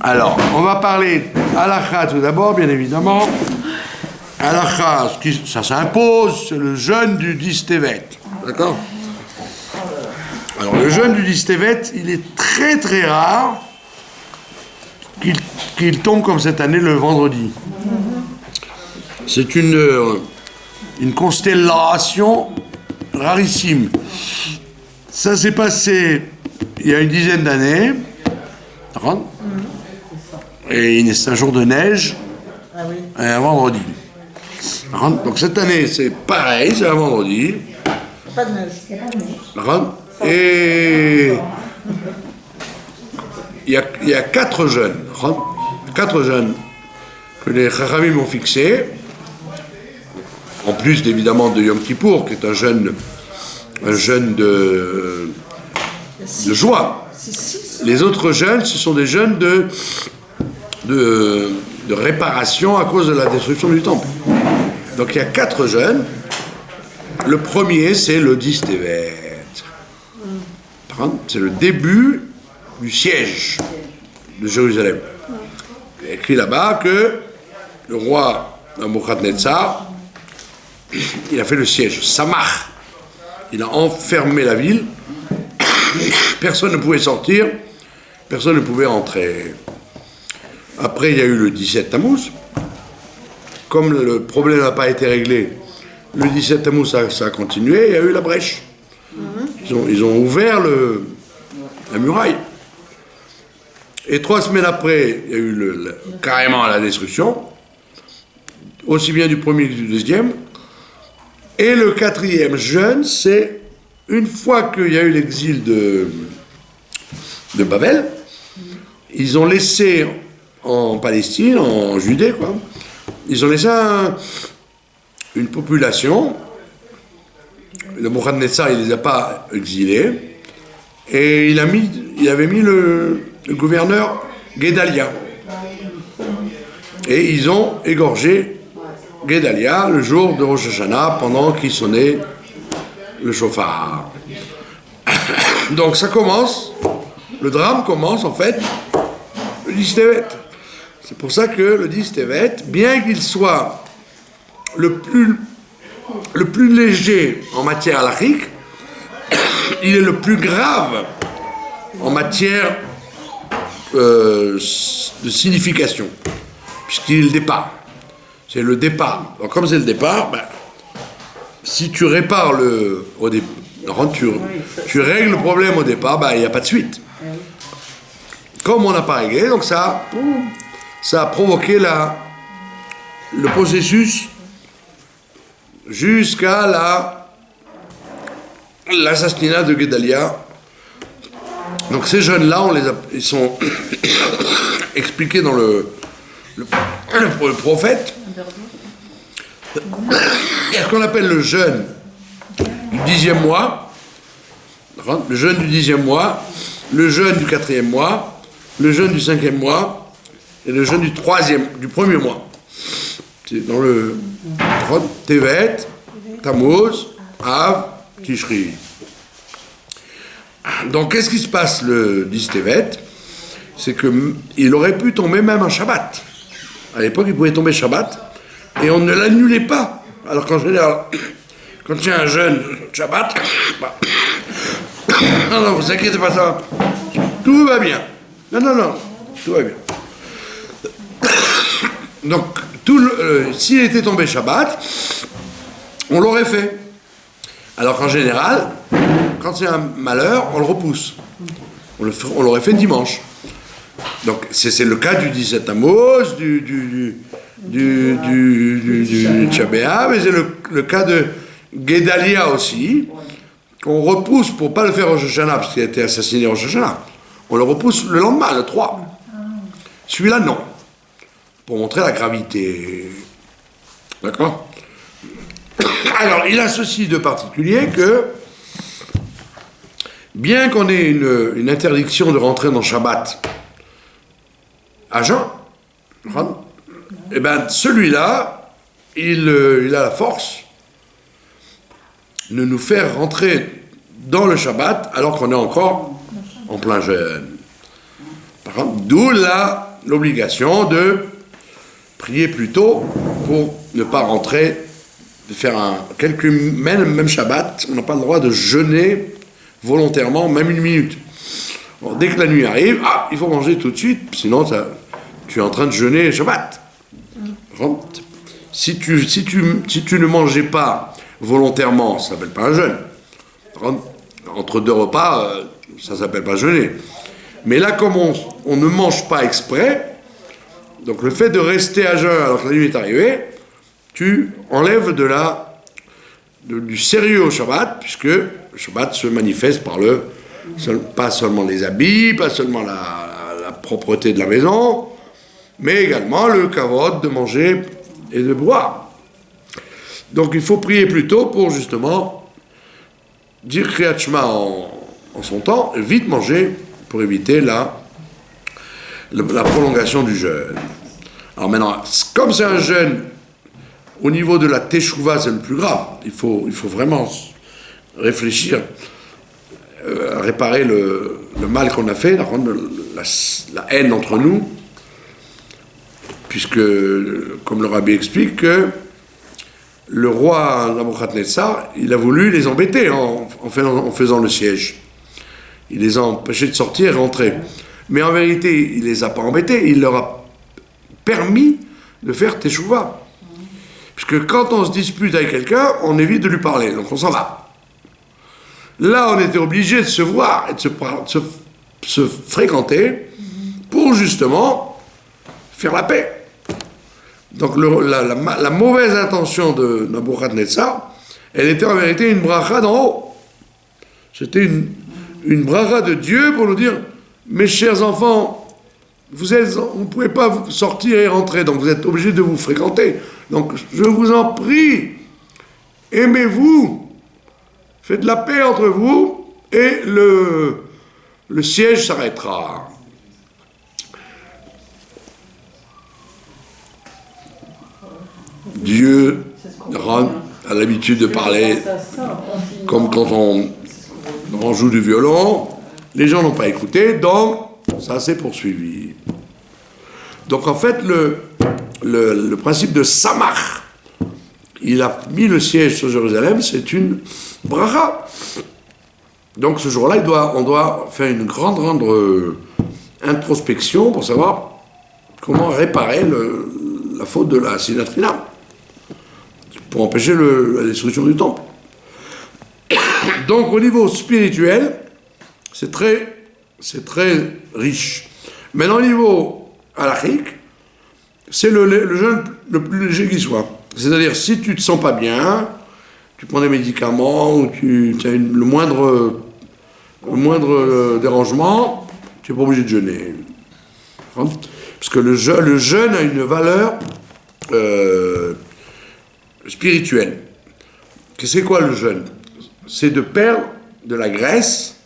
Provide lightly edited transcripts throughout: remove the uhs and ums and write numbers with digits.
Alors, on va parler halakha tout d'abord, bien évidemment. Halakha, ça s'impose, c'est le jeûne du 10 Tevet. D'accord? Alors, le jeûne du 10 Tevet, il est très très rare qu'il tombe comme cette année le vendredi. C'est une constellation rarissime. Ça s'est passé il y a une dizaine d'années. Et c'est un jour de neige et un vendredi. Donc cette année, c'est pareil, c'est un vendredi. Pas de neige. Et il y a 4 jeunes que les Chachamim ont fixés, en plus évidemment de Yom Kippour, qui est un jeûne de joie. Les autres jeûnes, ce sont des jeûnes de réparation à cause de la destruction du temple. Donc il y a 4 jeûnes. Le premier, c'est le 10 Tevet. C'est le début du siège de Jérusalem. Il est écrit là-bas que le roi Nabuchodonosor, il a fait le siège, Samach. Il a enfermé la ville. Personne ne pouvait sortir, personne ne pouvait entrer. Après, il y a eu le 17 Tammuz. Comme le problème n'a pas été réglé, le 17 Tammuz, ça a continué, il y a eu la brèche. Ils ont ouvert la muraille. Et 3 semaines après, il y a eu carrément la destruction, aussi bien du premier que du deuxième. Et le 4e jeûne, c'est une fois qu'il y a eu l'exil de Babel, ils ont laissé en Palestine, en Judée, ils ont laissé une population. Le Nabuchodonosor, il ne les a pas exilés, et il avait mis le gouverneur Guédalia. Et ils ont égorgé Guédalia le jour de Rosh Hashanah, pendant qu'il sonnait le chauffard. Donc ça commence, le drame commence en fait le 10 Tevet. C'est pour ça que le 10 Tevet, bien qu'il soit le plus léger en matière halachique, il est le plus grave en matière de signification, puisqu'il est le départ. C'est le départ. Donc comme c'est le départ, si tu répares tu règles le problème au départ, il n'y a pas de suite. Comme on n'a pas réglé, donc ça a provoqué le processus jusqu'à l'assassinat de Guédalia. Donc ces jeunes-là, ils sont expliqués dans le prophète. Il y a ce qu'on appelle le jeûne du 10e mois, le jeûne du 10e mois, le jeûne du 4e mois, le jeûne du 5e mois et le jeûne du 1er mois. C'est dans le Tevet, Tammuz, Av, Tishri. Donc qu'est-ce qui se passe le 10 Tevet? C'est qu'il aurait pu tomber même un Shabbat. À l'époque, il pouvait tomber Shabbat et on ne l'annulait pas. Alors qu'en général, quand il y a un jeûne Shabbat, non, vous inquiétez pas, ça, tout va bien. Non, tout va bien. Donc, s'il était tombé Shabbat, on l'aurait fait. Alors qu'en général, quand c'est un malheur, on le repousse. On l'aurait fait dimanche. Donc, c'est le cas du 17 Tammuz, du Tisha B'Av, mais c'est le cas de Guédalia aussi, qu'on repousse pour ne pas le faire au Rosh Hashanah, parce qu'il a été assassiné au Rosh Hashanah. On le repousse le lendemain, le 3. Celui-là, non. Pour montrer la gravité. D'accord? Alors, il a ceci de particulier que, bien qu'on ait une interdiction de rentrer dans Shabbat à jeun, celui-là, il a la force de nous faire rentrer dans le Shabbat alors qu'on est encore en plein jeûne. Par contre, d'où la l'obligation de prier plus tôt pour ne pas rentrer, de faire même Shabbat, on n'a pas le droit de jeûner volontairement, même une minute. Bon, dès que la nuit arrive, il faut manger tout de suite, sinon tu es en train de jeûner Shabbat. Si tu ne mangeais pas volontairement, ça ne s'appelle pas un jeûne. Entre deux repas, ça ne s'appelle pas jeûner. Mais là, comme on ne mange pas exprès, donc le fait de rester à jeun alors que la nuit est arrivée, tu enlèves du sérieux au Shabbat, puisque le Shabbat se manifeste par pas seulement les habits, pas seulement la propreté de la maison, mais également le kavod de manger et de boire. Donc il faut prier plus tôt pour justement dire Kriyat Shema en son temps, et vite manger pour éviter la prolongation du jeûne. Alors maintenant, comme c'est un jeûne, au niveau de la teshuva, c'est le plus grave. Il faut vraiment réfléchir à réparer le mal qu'on a fait, la haine entre nous, puisque, comme le rabbi explique, que le roi Nabuchodonosor, il a voulu les embêter en faisant le siège. Il les a empêchés de sortir et rentrer. Mais en vérité, il ne les a pas embêtés, il leur a permis de faire teshuva. Puisque quand on se dispute avec quelqu'un, on évite de lui parler, donc on s'en va. Là, on était obligé de se voir et de se fréquenter pour justement faire la paix. Donc la mauvaise intention de Nabuchodonosor, elle était en vérité une bracha d'en haut. C'était une bracha de Dieu pour nous dire, mes chers enfants, vous ne pouvez pas sortir et rentrer, donc vous êtes obligés de vous fréquenter. Donc je vous en prie, aimez-vous, faites la paix entre vous, et le siège s'arrêtera. Dieu a l'habitude de parler comme quand on joue du violon. Les gens n'ont pas écouté, donc ça s'est poursuivi. Donc en fait, le principe de Samach, il a mis le siège sur Jérusalem, c'est une bracha. Donc ce jour-là, on doit faire une grande introspection pour savoir comment réparer la faute de la Sinatrina, pour empêcher la destruction du temple. Donc au niveau spirituel, c'est très riche. Mais au niveau halachique, c'est le jeûne le plus léger qui soit. C'est-à-dire, si tu ne te sens pas bien, tu prends des médicaments, ou tu as le moindre dérangement, tu n'es pas obligé de jeûner. Parce que le jeûne a une valeur spirituelle. C'est quoi le jeûne? C'est de perdre de la graisse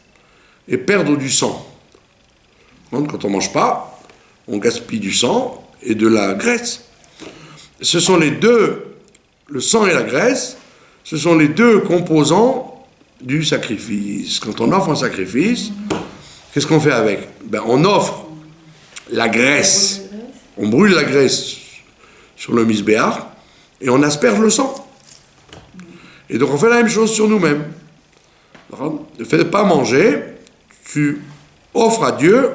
et perdre du sang. Quand on ne mange pas, on gaspille du sang et de la graisse. Ce sont les deux, le sang et la graisse, ce sont les deux composants du sacrifice. Quand on offre un sacrifice, qu'est-ce qu'on fait avec? On offre la graisse, on brûle la graisse sur le misbéach et on asperge le sang. Et donc on fait la même chose sur nous-mêmes. Le fait de ne pas manger, tu offres à Dieu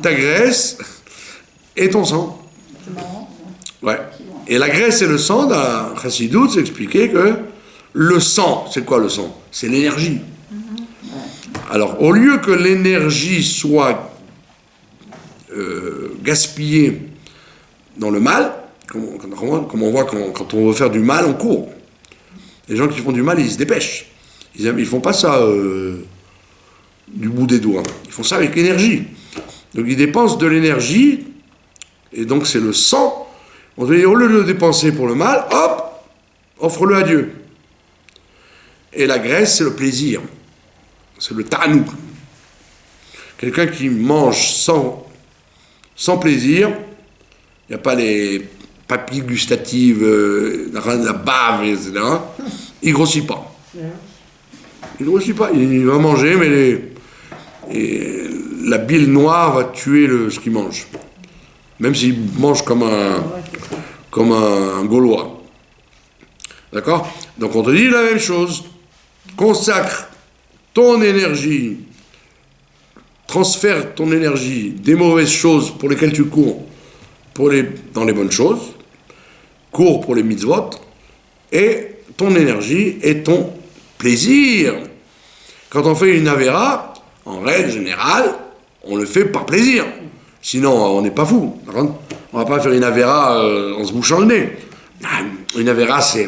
ta graisse et ton sang. C'est marrant. Ouais. Et la graisse et le sang, dans la Chassidoute, c'est expliqué que le sang, c'est quoi le sang? C'est l'énergie. Alors, au lieu que l'énergie soit gaspillée dans le mal, comme on voit quand on veut faire du mal, on court. Les gens qui font du mal, ils se dépêchent. Ils font pas ça du bout des doigts. Ils font ça avec l'énergie. Donc ils dépensent de l'énergie, et donc c'est le sang. On veut dire, au lieu de le dépenser pour le mal, hop, offre-le à Dieu. Et la graisse, c'est le plaisir. C'est le ta'anouk. Quelqu'un qui mange sans plaisir, il n'y a pas les papilles gustatives, la bave, etc. Il ne grossit pas. Il ne grossit pas. Il va manger, mais la bile noire va tuer ce qu'il mange. même s'il mange comme un Gaulois. D'accord? Donc on te dit la même chose. Consacre ton énergie, transfère ton énergie des mauvaises choses pour lesquelles tu cours dans les bonnes choses, cours pour les mitzvot, et ton énergie et ton plaisir. Quand on fait une avéra, en règle générale, on le fait par plaisir. Sinon, on n'est pas fou. On va pas faire une avéra en se bouchant le nez. Une avéra, c'est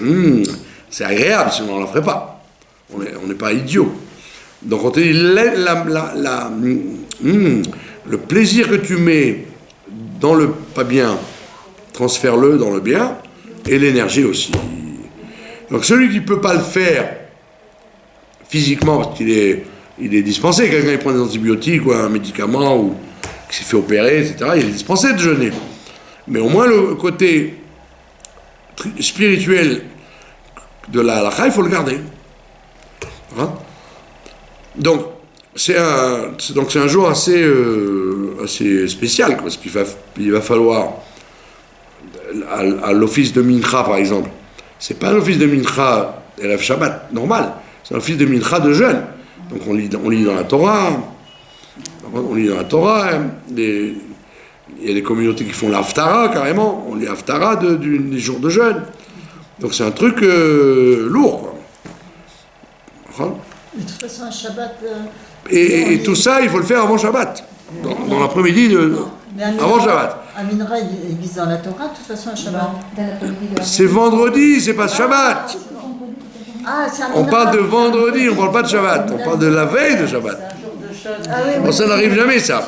agréable, sinon on ne la ferait pas. On n'est pas idiot. Donc on te dit, le plaisir que tu mets dans le pas bien, transfère-le dans le bien, et l'énergie aussi. Donc celui qui ne peut pas le faire physiquement, parce qu'il est dispensé, quelqu'un qui prend des antibiotiques ou un médicament, ou qui s'est fait opérer, etc., il est dispensé de jeûner. Mais au moins le côté spirituel de la halakha, il faut le garder. Hein? Donc c'est un jour assez spécial, parce qu'il va falloir à l'office de Mincha par exemple, c'est pas l'office de Mincha Erev Shabbat normal, c'est l'office de Mincha de jeûne. Donc on lit dans la Torah, il y a des communautés qui font l'Haftara carrément, on lit l'Haftara des jours de jeûne. Donc c'est un truc lourd, quoi. De toute façon, un Shabbat... Et tout ça, il faut le faire avant Shabbat, dans l'après-midi avant Shabbat. Un minra, il vise dans la Torah, de toute façon, un Shabbat. C'est vendredi, c'est pas Shabbat. On parle de vendredi, on parle pas de Shabbat, on parle de la veille de Shabbat. Bon, ça n'arrive jamais, ça.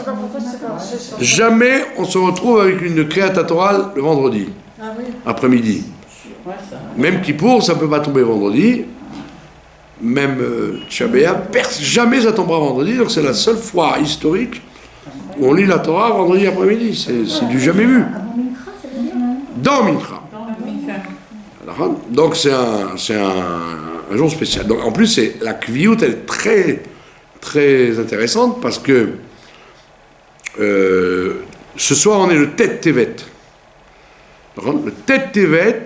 Jamais on se retrouve avec une créata Torah le vendredi, après-midi. Même Kippour, ça peut pas tomber vendredi. Même Tchabéa, jamais ça tombera vendredi, donc c'est la seule fois historique où on lit la Torah vendredi après-midi. C'est du jamais vu. Dans Mincha. Donc c'est un jour spécial. Donc, en plus, la Kviyut, elle est très, très intéressante parce que ce soir, on est le Tet Tevet. Le Tet Tevet,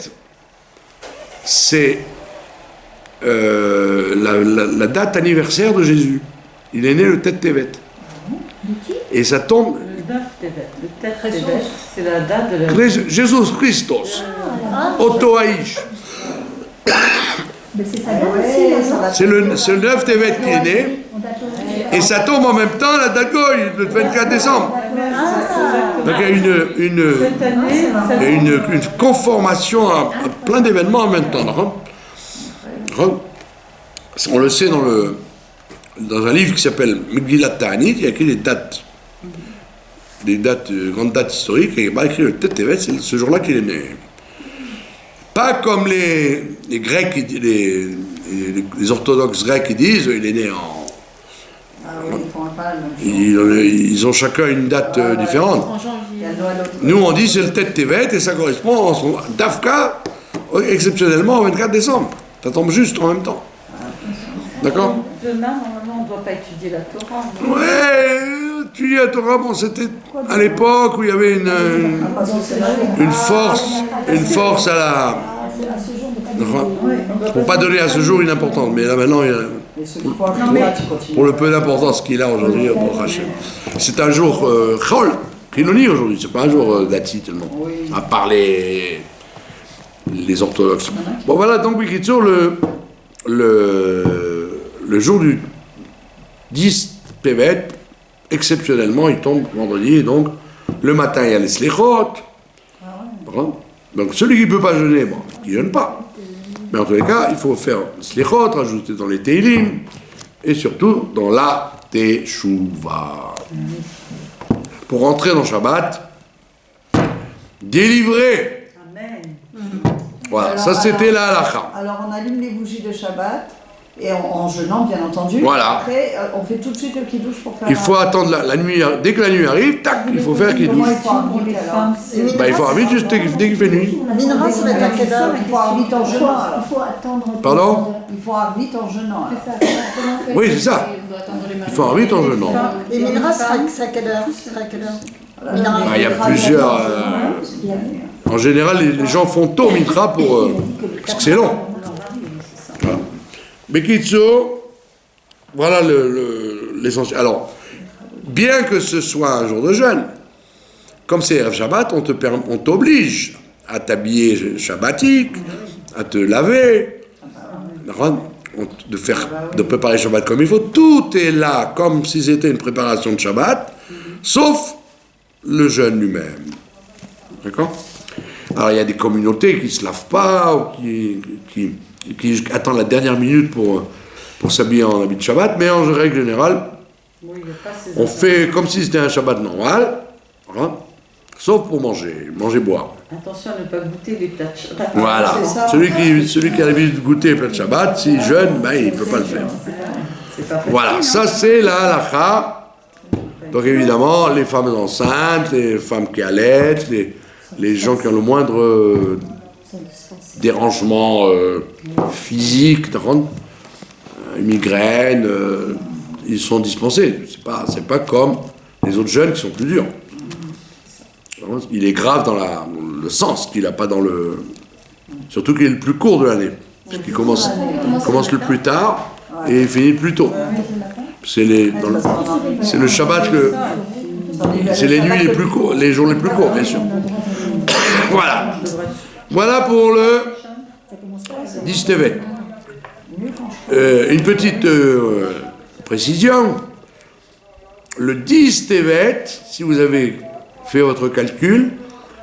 c'est la date anniversaire de Jésus. Il est né le Tet Tevet. Et ça tombe... Le 9 Tevet. Le Tet Tevet, c'est la date de la... Jésus Christos. Otto Haïch. C'est le 9 Tevet qui est né. Et ça tombe en même temps la date Goy, le 24 décembre. Donc il y a une conformation à plein d'événements en même temps. On le sait dans un livre qui s'appelle Megillat Ta'anit, il y a écrit des grandes dates historiques, et il a écrit le Tet Tevet, c'est ce jour-là qu'il est né. Pas comme les Grecs, les orthodoxes grecs qui disent, il est né en... Ils ont chacun une date différente. Nous on dit c'est le Tet Tevet et ça correspond d'Afka exceptionnellement au 24 décembre. Ça tombe juste en même temps. D'accord? Demain, normalement, on ne doit pas étudier la Torah. Ouais, étudier la Torah, bon, c'était à l'époque où il y avait une force à la... Pour pas donner à ce jour une importance, mais là maintenant, pour le peu d'importance qu'il a aujourd'hui, c'est un jour chol, Kiloni aujourd'hui, c'est pas un jour dati tellement, à part les orthodoxes. Bon voilà, donc Bikitsur, le jour du 10 Tevet, exceptionnellement, il tombe vendredi, et donc le matin il y a les slichot. Donc celui qui ne peut pas jeûner, bon, il ne jeûne pas. Mais en tous les cas, il faut faire slichot, rajouter dans les teilim, et surtout dans la teshuva. Pour rentrer dans Shabbat, délivré. Amen. Voilà, alors, ça c'était la halakha. Alors on allume les bougies de Shabbat, et en jeûnant bien entendu. Voilà. Après, on fait tout de suite le kiddush pour faire... Il faut attendre la nuit, dès que la nuit arrive, tac, il faut faire le kiddush. Comment il faut avoir vite alors? Il faut avoir vite juste dès qu'il fait nuit. Minra, ça va être à quelle heure? Il faut avoir vite en jeûnant alors. Il faut attendre. Pardon? Il faut avoir vite en jeûnant alors. C'est ça. Oui, c'est ça. Il faut avoir vite en jeûnant. Et Minra, c'est à quelle heure? Il y a plusieurs. En général, les gens font tôt Mincha pour. Parce que c'est long. Voilà. Bekitso, voilà l'essentiel. Alors, bien que ce soit un jour de jeûne, comme c'est Erev Shabbat, on t'oblige à t'habiller shabbatique, à te laver, de préparer Shabbat comme il faut. Tout est là, comme si c'était une préparation de Shabbat, sauf le jeûne lui-même. D'accord? Alors il y a des communautés qui ne se lavent pas, ou qui attendent la dernière minute pour s'habiller en habit de Shabbat, mais en règle générale, on fait comme si c'était un Shabbat normal, voilà, sauf pour manger, boire. Attention à ne pas goûter les plats de Shabbat. Voilà, celui qui a l'habitude de goûter les plats de Shabbat, s'il jeûne, il ne peut pas le faire. Voilà, ça c'est la halakha. Donc évidemment, les femmes enceintes, les femmes qui allaitent, les gens qui ont le moindre dérangement physique, une migraine, ils sont dispensés. C'est pas comme les autres jeunes qui sont plus durs. Il est grave dans le sens qu'il n'a pas dans le... Surtout qu'il est le plus court de l'année, puisqu'il commence le plus tard et il finit plus tôt. C'est le Shabbat que... C'est les nuits les plus courts, les jours les plus courts, bien sûr. Voilà. Voilà pour le 10 Tevet. Une petite précision. Le 10 Tevet, si vous avez fait votre calcul,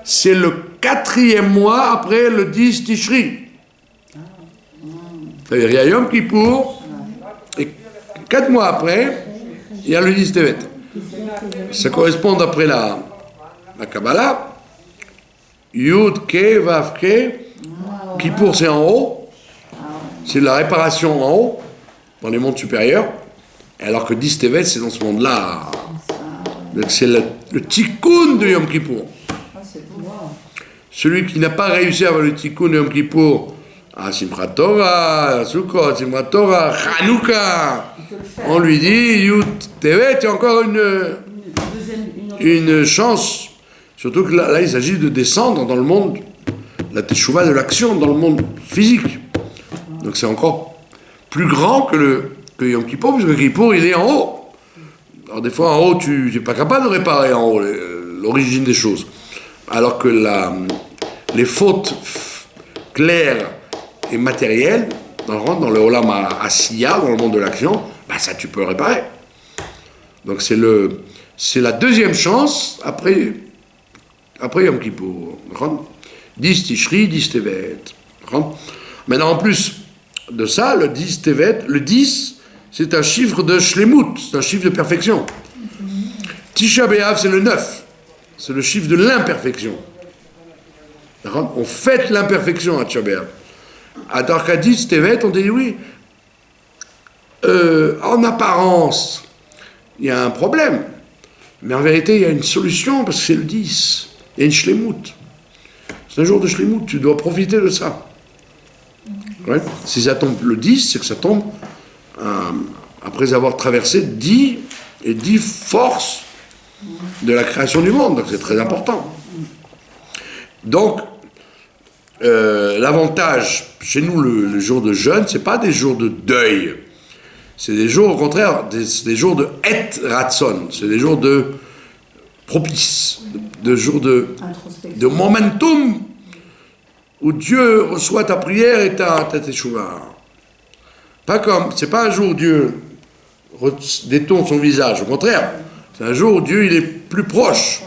c'est le 4e mois après le 10 Tishri. C'est-à-dire, il y a Yom Kippour, et 4 mois après, il y a le 10 Tevet. Ça correspond d'après la Kabbalah. Yud, Ke, Vav, Ke. Kippour, c'est en haut. C'est la réparation en haut, dans les mondes supérieurs. Alors que 10 Tevet, c'est dans ce monde-là. Donc c'est le tikkun de Yom Kippour. Celui qui n'a pas réussi à avoir le tikkun de Yom Kippour, à Simchat Torah, à Sukkot, Simchat Torah, Hanouka, on lui dit, Yud Tevet, il y a encore une chance. Surtout que là, il s'agit de descendre dans le monde, la teshuva de l'action, dans le monde physique. Donc c'est encore plus grand que Yom Kippour, parce que Kippour, il est en haut. Alors des fois, en haut, tu n'es pas capable de réparer en haut l'origine des choses. Alors que les fautes claires et matérielles, dans le Olam Asiya, dans le monde de l'action, ça tu peux réparer. Donc c'est la deuxième chance après Yom Kippour. 10 Tishri, 10 Tevet. Maintenant, en plus de ça, le 10 Tevet, le 10, c'est un chiffre de Shlemut, c'est un chiffre de perfection. Tisha B'Av, c'est le 9, c'est le chiffre de l'imperfection. On fête l'imperfection à Tisha B'Av. À qu'à 10 Tevet, on dit oui. En apparence, il y a un problème, mais en vérité, il y a une solution, parce que c'est le 10. Il y a une Shlemut. C'est un jour de Shlemut, tu dois profiter de ça. Ouais. Si ça tombe le 10, c'est que ça tombe après avoir traversé 10 forces de la création du monde. Donc c'est très important. Donc, l'avantage, chez nous, le jour de jeûne, c'est pas des jours de deuil. C'est des jours, au contraire, des jours de et ratson. C'est des jours de propice, de jours de momentum, où Dieu reçoit ta prière et ta teshuva. C'est pas un jour où Dieu détourne son visage, au contraire, c'est un jour où Dieu il est plus proche.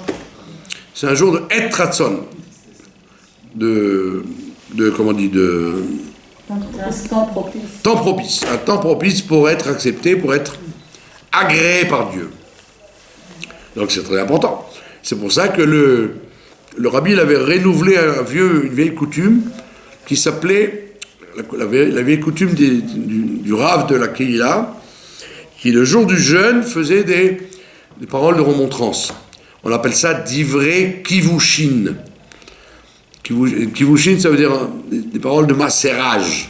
C'est un jour de et ratson, temps propice, un temps propice pour être accepté, pour être agréé par Dieu. Donc c'est très important. C'est pour ça que le rabbi il avait renouvelé une vieille coutume qui s'appelait la vieille coutume du Rav de la Kehila, qui le jour du jeûne faisait des paroles de remontrance. On appelle ça divrei kivushin. Kivushin, ça veut dire des paroles de macérage.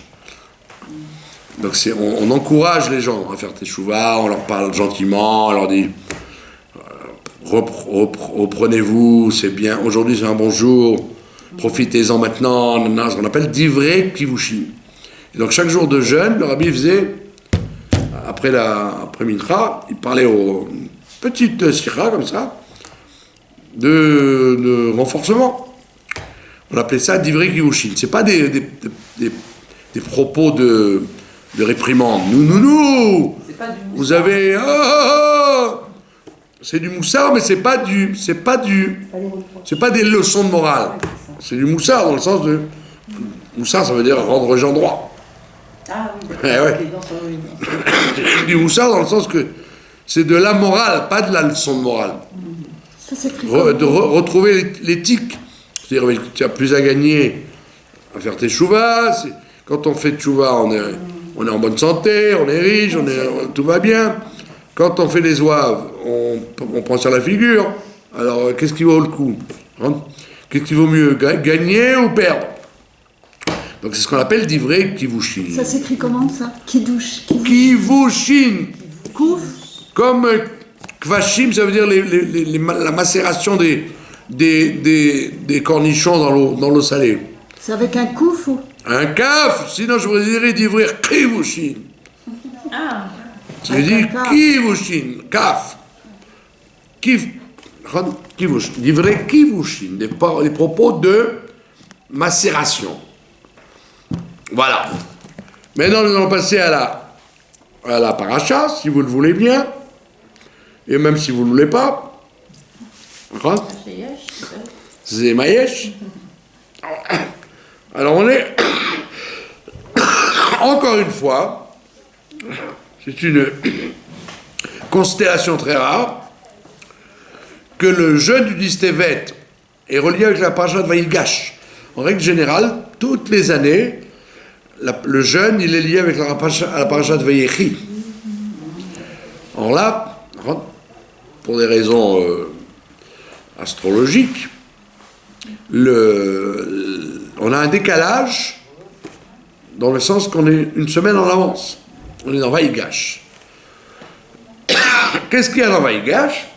Donc on encourage les gens à faire teshuva, on leur parle gentiment, on leur dit reprenez-vous, c'est bien, aujourd'hui c'est un bon jour, profitez-en maintenant, ce qu'on appelle divrei kivushin. Et donc chaque jour de jeûne, le rabbi faisait, après Mincha, il parlait aux petites sikha comme ça, de renforcement. On appelait ça divrei kivushin. C'est pas des propos de réprimande. Nous, C'est pas du vous avez... c'est du moussard, mais c'est pas des leçons de morale. C'est du moussard dans le sens de... Moussard, ça veut dire rendre les gens droits. Ah oui, Eh ouais. d'accord. Ok, dans son- Du moussard dans le sens que c'est de la morale, pas de la leçon de morale. Ça s'écrit Retrouver l'éthique. C'est-à-dire que tu as plus à gagner à faire tes chouvas. Quand on fait chouvas, on est en bonne santé, on est riche, tout va bien. Quand on fait les ouaves, on prend sur la figure. Alors, qu'est-ce qui vaut le coup, hein? Qu'est-ce qui vaut mieux, gagner ou perdre? Donc, c'est ce qu'on appelle divrei kivushin. Ça s'écrit comment ça? Kidouche. Kivushin, Kouf. comme kvashim, ça veut dire la macération des cornichons dans l'eau salée. C'est avec un kouf ou? Un kaf, sinon je vous dirais divrei kivushin. Ah, Tu dis kivushin, kaf. Kivushin, divrei kivushin, des propos de macération. Voilà. Maintenant, nous allons passer à la paracha, si vous le voulez bien, et même si vous ne le voulez pas. D'accord? C'est Mayesh. Alors, on est encore une fois, c'est une constellation très rare, que le jeûne du 10 Tevet est relié avec la paracha de Vaïgash. En règle générale, toutes les années, le jeûne, il est lié avec la paracha de Vayechi. Alors là, pour des raisons astrologiques, on a un décalage dans le sens qu'on est une semaine en avance. On est dans Vaïgash. Qu'est-ce qu'il y a dans Vaïgash?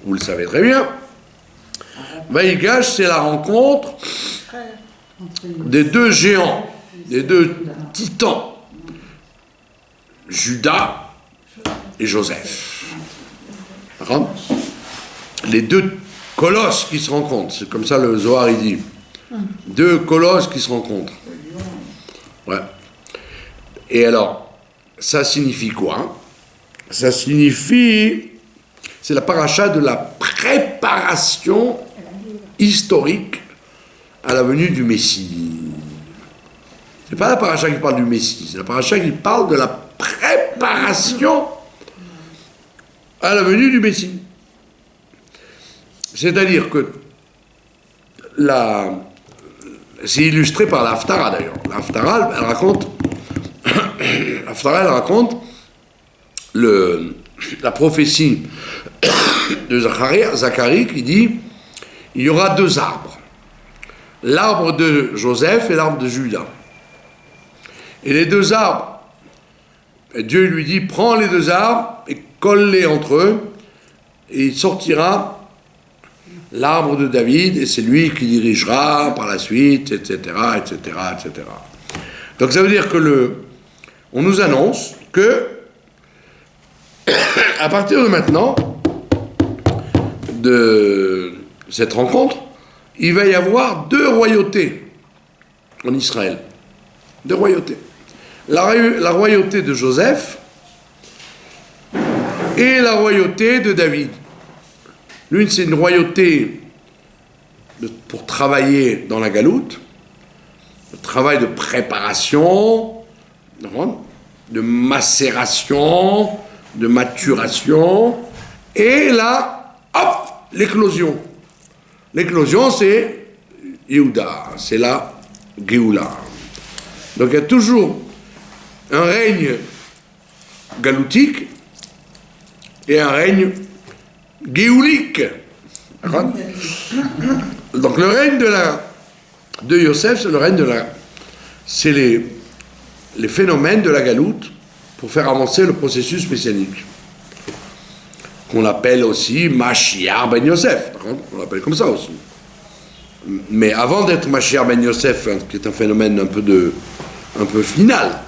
Vous le savez très bien. Vaïgash, c'est la rencontre des deux géants, des deux titans, Judas et Joseph. D'accord? Les deux colosses qui se rencontrent, c'est comme ça le Zohar il dit. Deux colosses qui se rencontrent. Ouais. Et alors, ça signifie quoi? Ça signifie, c'est la paracha de la préparation historique à la venue du Messie. C'est pas la paracha qui parle du Messie, c'est la paracha qui parle de la préparation à la venue du Messie. C'est-à-dire que c'est illustré par la Haftara d'ailleurs. La Haftara, elle raconte la prophétie de Zacharie qui dit il y aura deux arbres. L'arbre de Joseph et l'arbre de Judas. Et les deux arbres, Dieu lui dit, prends les deux arbres et colle-les entre eux, et il sortira l'arbre de David, et c'est lui qui dirigera par la suite, etc., etc., etc. Donc ça veut dire que on nous annonce que, à partir de maintenant, de cette rencontre, il va y avoir deux royautés en Israël. Deux royautés. La royauté de Joseph et la royauté de David. L'une, c'est une royauté pour travailler dans la galoute, le travail de préparation, de macération, de maturation, et là, hop, l'éclosion. L'éclosion, c'est Yehuda, c'est la Géoula. Donc il y a toujours un règne galoutique et un règne géoulique. Donc le règne de Yosef, c'est le règne c'est les phénomènes de la galoute pour faire avancer le processus messianique. qu'on appelle aussi Mashiach ben Yosef. Par contre, on l'appelle comme ça aussi. Mais avant d'être Mashiach ben Yosef, qui est un phénomène un peu final,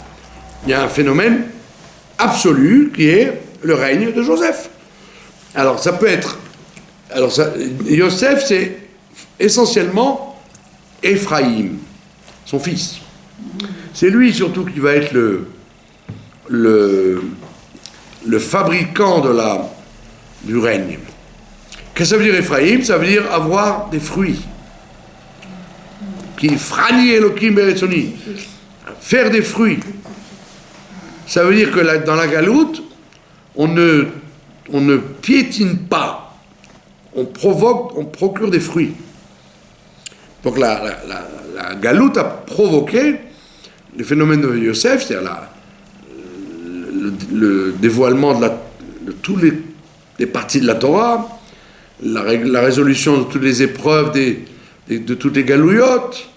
il y a un phénomène absolu qui est le règne de Joseph. Alors ça peut être... Yosef, c'est essentiellement Éphraïm, son fils. C'est lui surtout qui va être le fabricant du règne. Qu'est-ce que ça veut dire Éphraïm? Ça veut dire avoir des fruits. Qui frani Elohim beretzoni. Faire des fruits. Ça veut dire que dans la galoute, on ne piétine pas. On procure des fruits. Donc la galoute a provoqué le phénomène de Yosef, c'est-à-dire le dévoilement de toutes les parties de la Torah, la résolution de toutes les épreuves de toutes les galouillottes.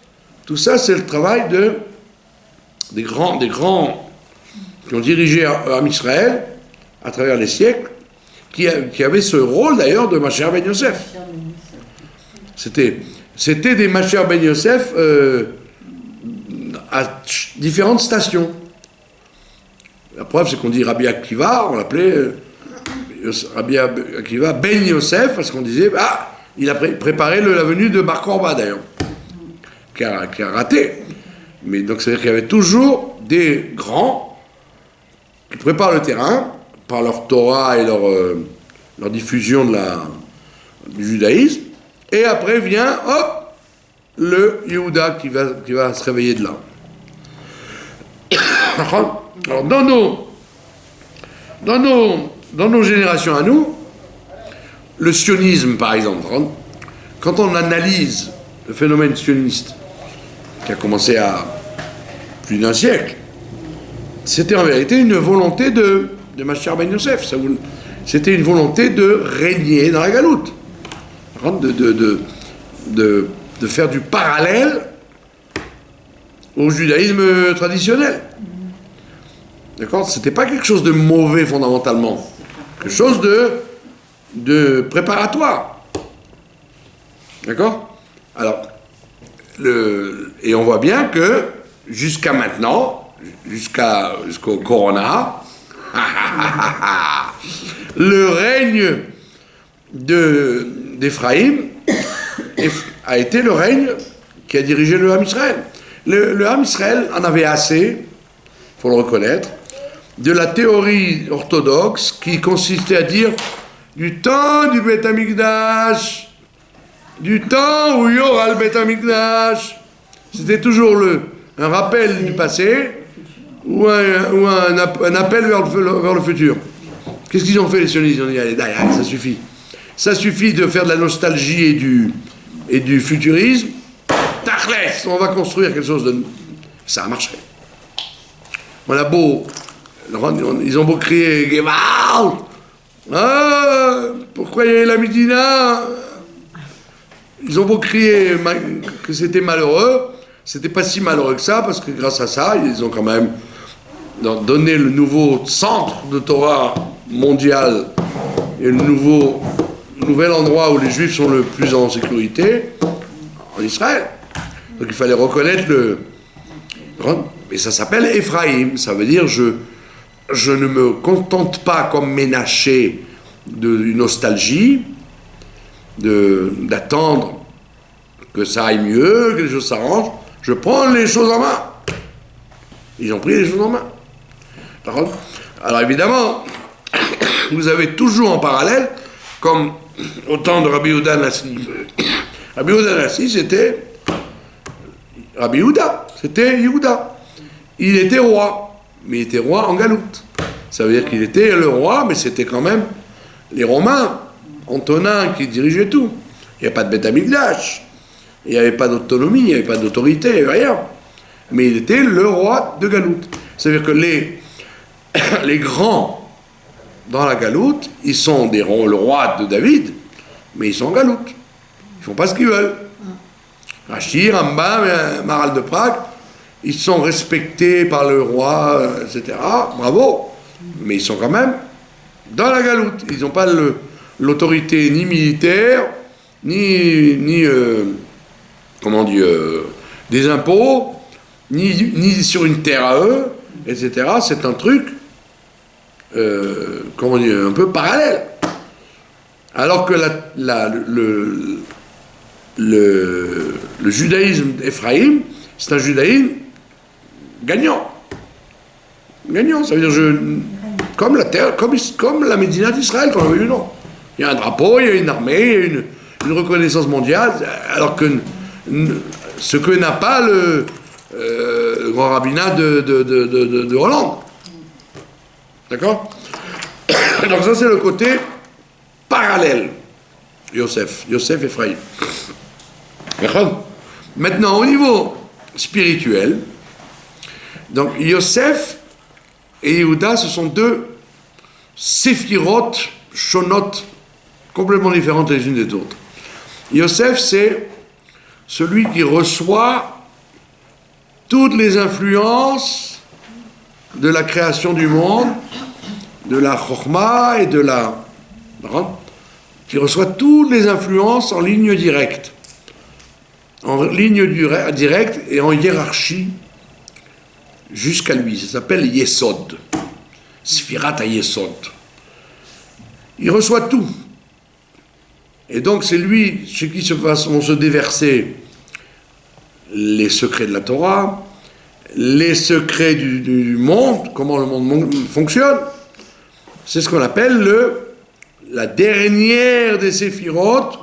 Tout ça, c'est le travail des grands qui ont dirigé Am Israël à travers les siècles, qui avaient ce rôle d'ailleurs de Mashiach ben Yosef. C'était des Mashiach ben Yosef à différentes stations. La preuve, c'est qu'on dit Rabbi Akiva, on l'appelait Rabbi Akiva ben Yosef, parce qu'on disait, il a préparé la venue de Bar Korba d'ailleurs, qui a raté. Mais donc, c'est-à-dire qu'il y avait toujours des grands qui préparent le terrain par leur Torah et leur diffusion du judaïsme, et après vient, le Yehuda qui va se réveiller de là. Alors, dans nos générations à nous, le sionisme, par exemple, quand on analyse le phénomène sioniste, qui a commencé à plus d'un siècle, c'était en vérité une volonté de Mashiach ben Yosef. C'était une volonté de régner dans la galoute, de faire du parallèle au judaïsme traditionnel. D'accord? C'était pas quelque chose de mauvais fondamentalement, quelque chose de préparatoire. D'accord? Alors, et on voit bien que jusqu'à maintenant, jusqu'au Corona, le règne d'Éphraïm a été le règne qui a dirigé le Ham Israël. Le Ham Israël en avait assez, il faut le reconnaître, de la théorie orthodoxe qui consistait à dire du temps du Beth Amikdash, du temps où il y aura le Beth Amikdash. C'était toujours un rappel du passé ou un appel vers le futur. Qu'est-ce qu'ils ont fait les sionistes? Ils ont dit, allez, ça suffit. Ça suffit de faire de la nostalgie et du futurisme. Tachlès, on va construire quelque chose de... Ça a marché. Ils ont beau crier Gewalt, pourquoi il y a la Médina? Ils ont beau crier que c'était malheureux, c'était pas si malheureux que ça, parce que grâce à ça, ils ont quand même donné le nouveau centre de Torah mondial et le nouvel endroit où les Juifs sont le plus en sécurité, en Israël. Donc il fallait reconnaître mais ça s'appelle Éphraïm, ça veut dire je ne me contente pas comme Ménaché d'une nostalgie, d'attendre que ça aille mieux, que les choses s'arrangent, je prends les choses en main. Ils ont pris les choses en main. Alors évidemment, vous avez toujours en parallèle, comme au temps de Rabbi Yehuda Nassi. Rabbi Yehuda Nassi, c'était Rabbi Yehuda, c'était Yehuda. Il était roi, mais il était roi en galoute. Ça veut dire qu'il était le roi, mais c'était quand même les Romains, Antonin, qui dirigeaient tout. Il n'y avait pas de Beth Amikdash, il n'y avait pas d'autonomie, il n'y avait pas d'autorité, il n'y avait rien. Mais il était le roi de galoute. Ça veut dire que les grands dans la galoute, ils sont le roi de David, mais ils sont en galoute. Ils ne font pas ce qu'ils veulent. Rashi, Rambam, Maral de Prague, ils sont respectés par le roi, etc. Bravo. Mais ils sont quand même dans la galoute. Ils n'ont pas l'autorité ni militaire, ni comment dire, des impôts, ni sur une terre à eux, etc. C'est un truc, comment dire, un peu parallèle. Alors que le judaïsme d'Éphraïm, c'est un judaïsme gagnant. Gagnant, ça veut dire comme la terre, comme la Médina d'Israël, comme on a vu, non. Il y a un drapeau, il y a une armée, il y a une reconnaissance mondiale, alors que ce que n'a pas le grand rabbinat de Hollande. D'accord? Donc ça c'est le côté parallèle. Yosef Ephraïm. D'accord? Maintenant au niveau spirituel, donc Yosef et Yehuda, ce sont deux séphirotes, shonotes, complètement différentes les unes des autres. Yosef, c'est celui qui reçoit toutes les influences de la création du monde, de la chokhma et de la... qui reçoit toutes les influences en ligne directe. En ligne directe et en hiérarchie jusqu'à lui. Ça s'appelle Yesod. Sfirat à Yesod. Il reçoit tout. Et donc c'est lui chez qui vont se déverser les secrets de la Torah, les secrets du monde, comment le monde fonctionne. C'est ce qu'on appelle la dernière des séphirotes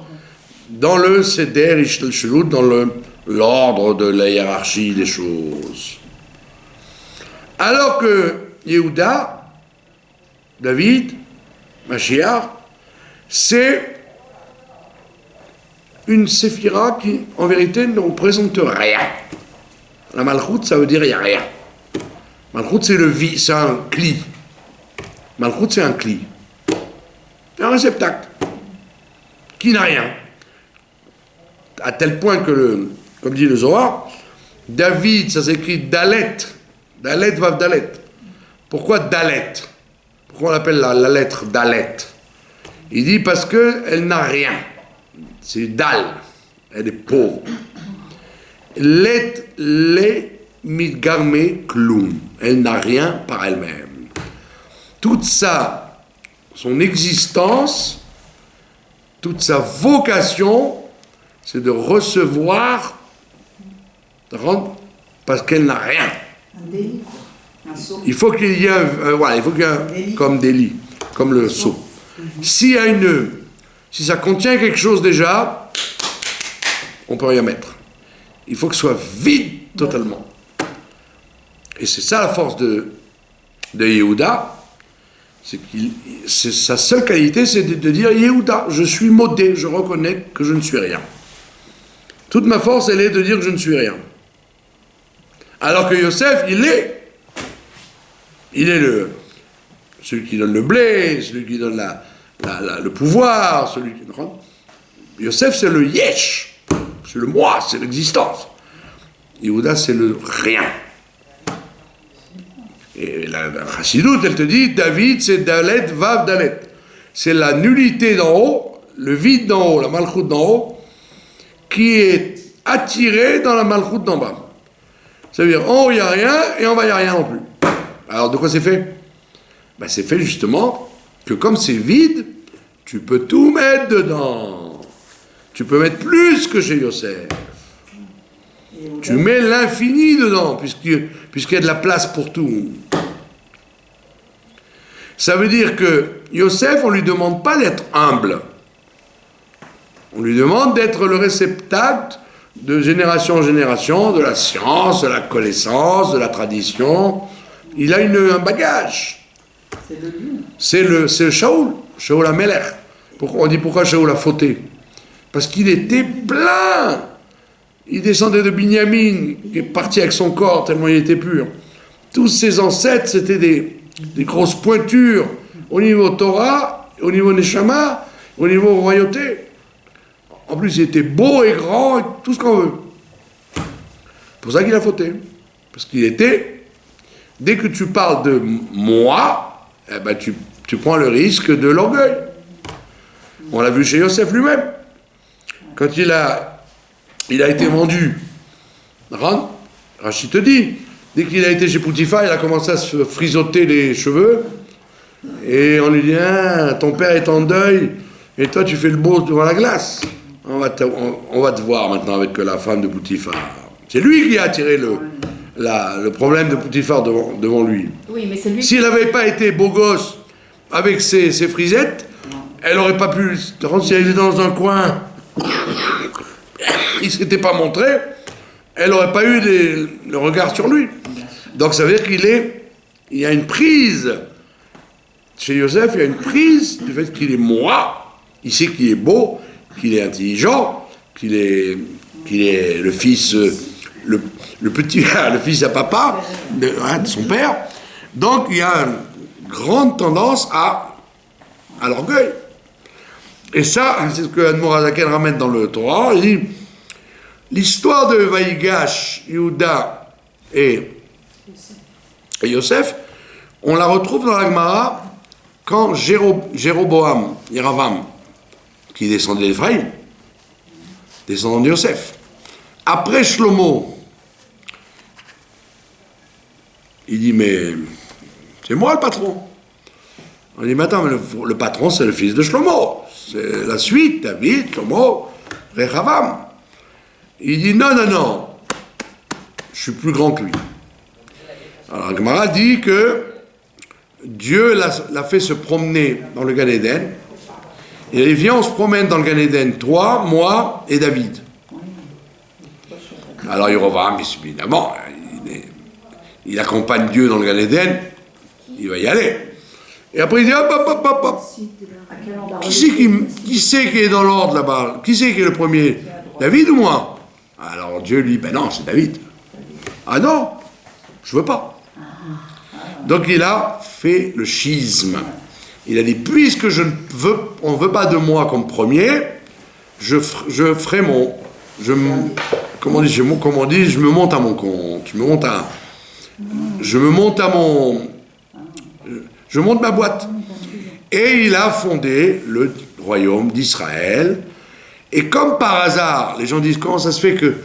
dans le Seder Ishtalshelut, dans l'ordre de la hiérarchie des choses. Alors que Yehuda, David, Mashiach, c'est une séphira qui, en vérité, ne représente rien. La Malchut, ça veut dire il n'y a rien. Malchut, c'est un cli. Malchut, c'est un cli. Un réceptacle qui n'a rien. À tel point que, comme dit le Zohar, David, ça s'écrit Dalet. Dalet, Vav Dalet. Pourquoi Dalet? Pourquoi on appelle la lettre Dalet? Il dit parce qu'elle n'a rien. C'est Dal. Elle est pauvre. Le mitgarme klum. Elle n'a rien par elle-même. Toute son existence, toute sa vocation, c'est de recevoir, parce qu'elle n'a rien. Un délit, quoi. Un sceau. Il faut qu'il y ait comme délit, comme le sceau. Si ça contient quelque chose déjà, on peut rien mettre. Il faut que ce soit vide totalement. Et c'est ça la force de Yehuda, sa seule qualité, c'est de dire Yehuda, je suis modé, je reconnais que je ne suis rien. Toute ma force, elle est de dire que je ne suis rien. Alors que Yosef, il est celui qui donne le blé, celui qui donne le pouvoir, celui qui... Yosef, c'est le yesh, c'est le moi, c'est l'existence. Yehuda, c'est le rien. Et la Chassidut, elle te dit, David, c'est Dalet, Vav, Dalet. C'est la nullité d'en haut, le vide d'en haut, la malchoute d'en haut, qui est attiré dans la malchoute d'en bas. Ça veut dire, en haut, il n'y a rien, et en bas, il n'y a rien non plus. Alors, de quoi c'est fait? Ben, c'est fait justement que comme c'est vide, tu peux tout mettre dedans. Tu peux mettre plus que chez Yosef. Tu mets l'infini dedans, puisqu'il y a de la place pour tout. Ça veut dire que Yosef, on ne lui demande pas d'être humble. On lui demande d'être le réceptacle de génération en génération, de la science, de la connaissance, de la tradition. Il a un bagage. C'est le Shaoul HaMelech. On dit pourquoi Shaoul a fauté? Parce qu'il était plein. Il descendait de Binyamin, qui est parti avec son corps tellement il était pur. Tous ses ancêtres, c'était des grosses pointures au niveau Torah, au niveau Neshama, au niveau royauté. En plus, il était beau et grand, et tout ce qu'on veut. C'est pour ça qu'il a fauté. Parce qu'il était... Dès que tu parles de moi, eh ben tu tu prends le risque de l'orgueil. On l'a vu chez Yosef lui-même. Quand il a été vendu, Rachid te dit, dès qu'il a été chez Potiphar, il a commencé à se frisoter les cheveux. Et on lui dit, ah, ton père est en deuil, et toi tu fais le beau devant la glace. On va te voir maintenant avec la femme de Potiphar. C'est lui qui a attiré le problème de Potiphar devant lui. Oui, mais c'est lui. S'il n'avait pas été beau gosse avec ses frisettes, elle n'aurait pas pu. Si elle était dans un coin, il ne s'était pas montré, elle n'aurait pas eu le regard sur lui. Donc ça veut dire il y a une prise. Chez Yosef, il y a une prise du fait qu'il est moi, il sait qu'il est beau, qu'il est intelligent, qu'il est le fils, le petit, le fils à papa, de son père. Donc il y a une grande tendance à l'orgueil. Et ça, c'est ce que Admor Azaken ramène dans le Torah. Il dit, l'histoire de Vaïgash, Yehuda et Yosef, on la retrouve dans la Gemara quand Jéroboam, Yeravam, qui descendait d'Éphraïm, descendant de Yosef, après Shlomo, il dit, mais c'est moi le patron. On dit, mais attends, mais le patron, c'est le fils de Shlomo. C'est la suite, David, Shlomo, Rehavam. Il dit, non, je suis plus grand que lui. Alors, Gemara dit que Dieu l'a fait se promener dans le Gan Eden. Et il vient, on se promène dans le Gan Eden, toi, moi et David. Alors Yerovam, évidemment, il accompagne Dieu dans le Gan Eden, il va y aller. Et après il dit, hop. Qui c'est qui est dans l'ordre là-bas? Qui c'est qui est le premier? David ou moi? Alors Dieu lui dit, ben non, c'est David. Ah non, je veux pas. Donc il a fait le schisme. Il a dit, puisque on ne veut pas de moi comme premier, je ferai je me monte à mon compte. Je monte ma boîte. Et il a fondé le royaume d'Israël. Et comme par hasard, les gens disent, comment ça se fait que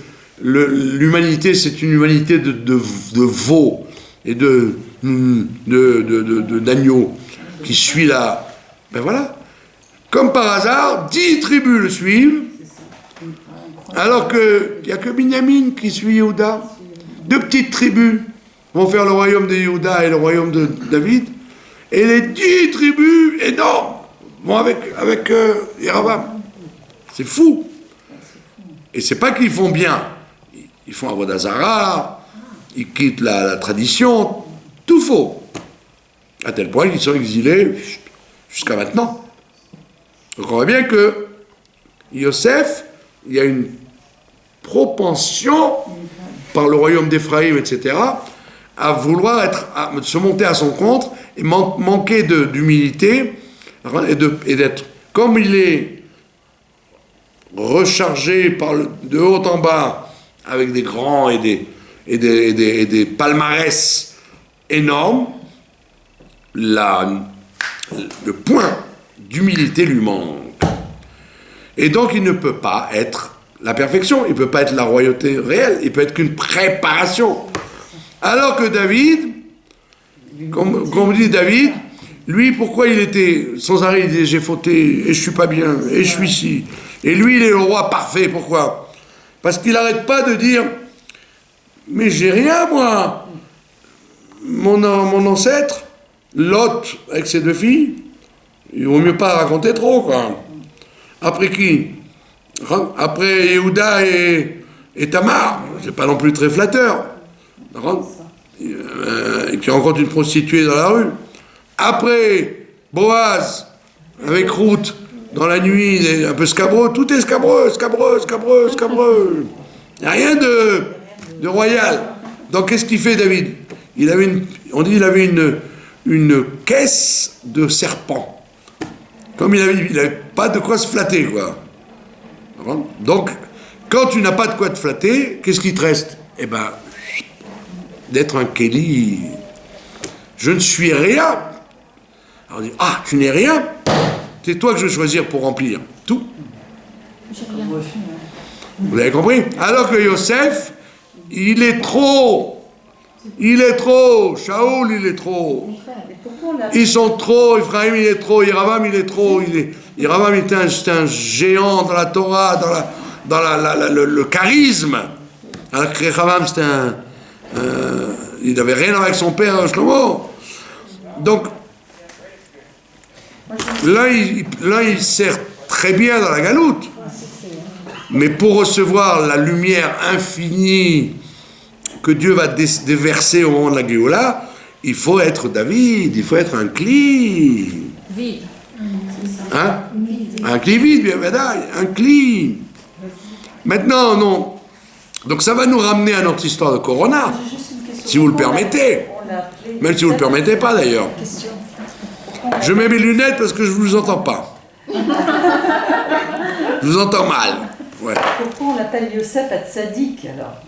l'humanité, c'est une humanité de veaux et d'agneaux qui suit là. Ben voilà. Comme par hasard, 10 tribus le suivent, alors qu'il n'y a que Binyamin qui suit Yehuda. 2 petites tribus vont faire le royaume de Yehuda et le royaume de David, et les 10 tribus énormes vont avec Yeravam. C'est fou. Et c'est pas qu'ils font bien. Ils font Avodah Zarah, ils quittent la tradition, tout faux. À tel point qu'ils sont exilés jusqu'à maintenant. Donc on voit bien que Yosef, il y a une propension par le royaume d'Éphraïm, etc., à vouloir se monter à son compte et manquer d'humilité et d'être, comme il est rechargé de haut en bas avec des grands et des palmarès énormes, le point d'humilité lui manque. Et donc il ne peut pas être la perfection, il ne peut pas être la royauté réelle, il peut être qu'une préparation. Alors que David, comme dit David, lui, pourquoi il était sans arrêt, il disait j'ai fauté, et je suis pas bien, et je suis ici. Et lui, il est le roi parfait, pourquoi? Parce qu'il n'arrête pas de dire mais j'ai rien, moi. Mon ancêtre, Lot, avec ses 2 filles, il vaut mieux pas raconter trop, quoi. Après qui? Après Yehuda et Tamar, c'est pas non plus très flatteur. Qui rencontre une prostituée dans la rue. Après Boaz, avec Ruth, dans la nuit, un peu scabreux, tout est scabreux. Il n'y a rien de royal. Donc qu'est-ce qu'il fait David? Il avait une caisse de serpents. Comme il n'avait pas de quoi se flatter, quoi. Donc, quand tu n'as pas de quoi te flatter, qu'est-ce qui te reste? Eh ben, d'être un Kéli. Je ne suis rien. Alors on dit, ah, tu n'es rien, c'est toi que je vais choisir pour remplir tout. Vous avez compris? Alors que Yosef, il est trop. Shaoul, il est trop. Ils sont trop. Ephraim, il est trop. Yeravam, il est trop. Yeravam était un géant dans la Torah, dans le charisme. Alors que Rechavam, c'était il n'avait rien avec son père, Shlomo. Donc, l'un, il sert très bien dans la galoute. Mais pour recevoir la lumière infinie que Dieu va déverser au moment de la Géoula, il faut être David, il faut être un cli. Vide. Hein? Un cli vide, bien médaille, un cli. Maintenant, non. Donc ça va nous ramener à notre histoire de Corona, si vous le permettez. Même si vous ne le permettez pas d'ailleurs. Je mets mes lunettes parce que je ne vous entends pas. Je vous entends mal. Ouais. Pourquoi on l'appelle Yosef à Tzadik alors?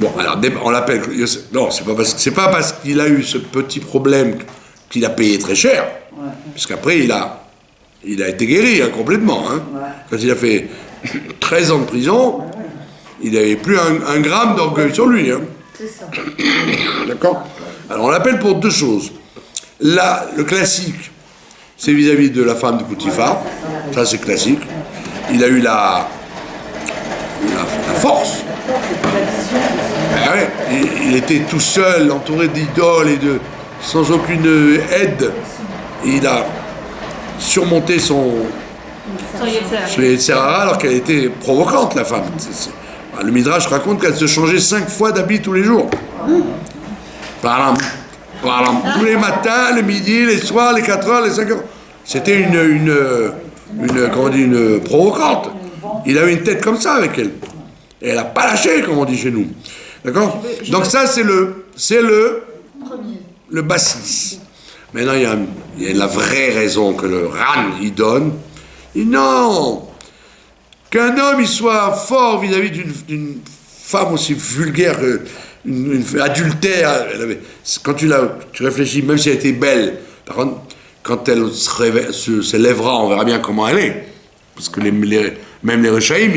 Bon, alors on l'appelle Yosef. Non, c'est pas parce qu'il a eu ce petit problème qu'il a payé très cher. Ouais. Puisqu'après, il a été guéri complètement. Hein. Ouais. Quand il a fait 13 ans de prison, il n'avait plus un gramme d'orgueil sur lui. Hein. C'est ça. D'accord? Alors on l'appelle pour deux choses. Là, le classique, c'est vis-à-vis de la femme de Potiphar. Ça, c'est classique. Il a eu la force. Ben ouais, il était tout seul, entouré d'idoles et sans aucune aide. Et il a surmonté son Yetzer Hara alors qu'elle était provocante, la femme. Le Midrash raconte qu'elle se changeait 5 fois d'habit tous les jours. Tous les matins, le midi, les soirs, les 4 heures, les 5 heures. C'était une provocante. Il avait une tête comme ça avec elle. Et elle n'a pas lâché, comme on dit chez nous. D'accord? Donc ça, c'est le bassiste. Maintenant, il y a la vraie raison que le Ran, il donne. Il dit non! Qu'un homme, il soit fort vis-à-vis d'une femme aussi vulgaire, une adultère. Quand tu réfléchis, même si elle était belle, par contre, quand elle se lèvera, on verra bien comment elle est. Parce que même les Rechaïm,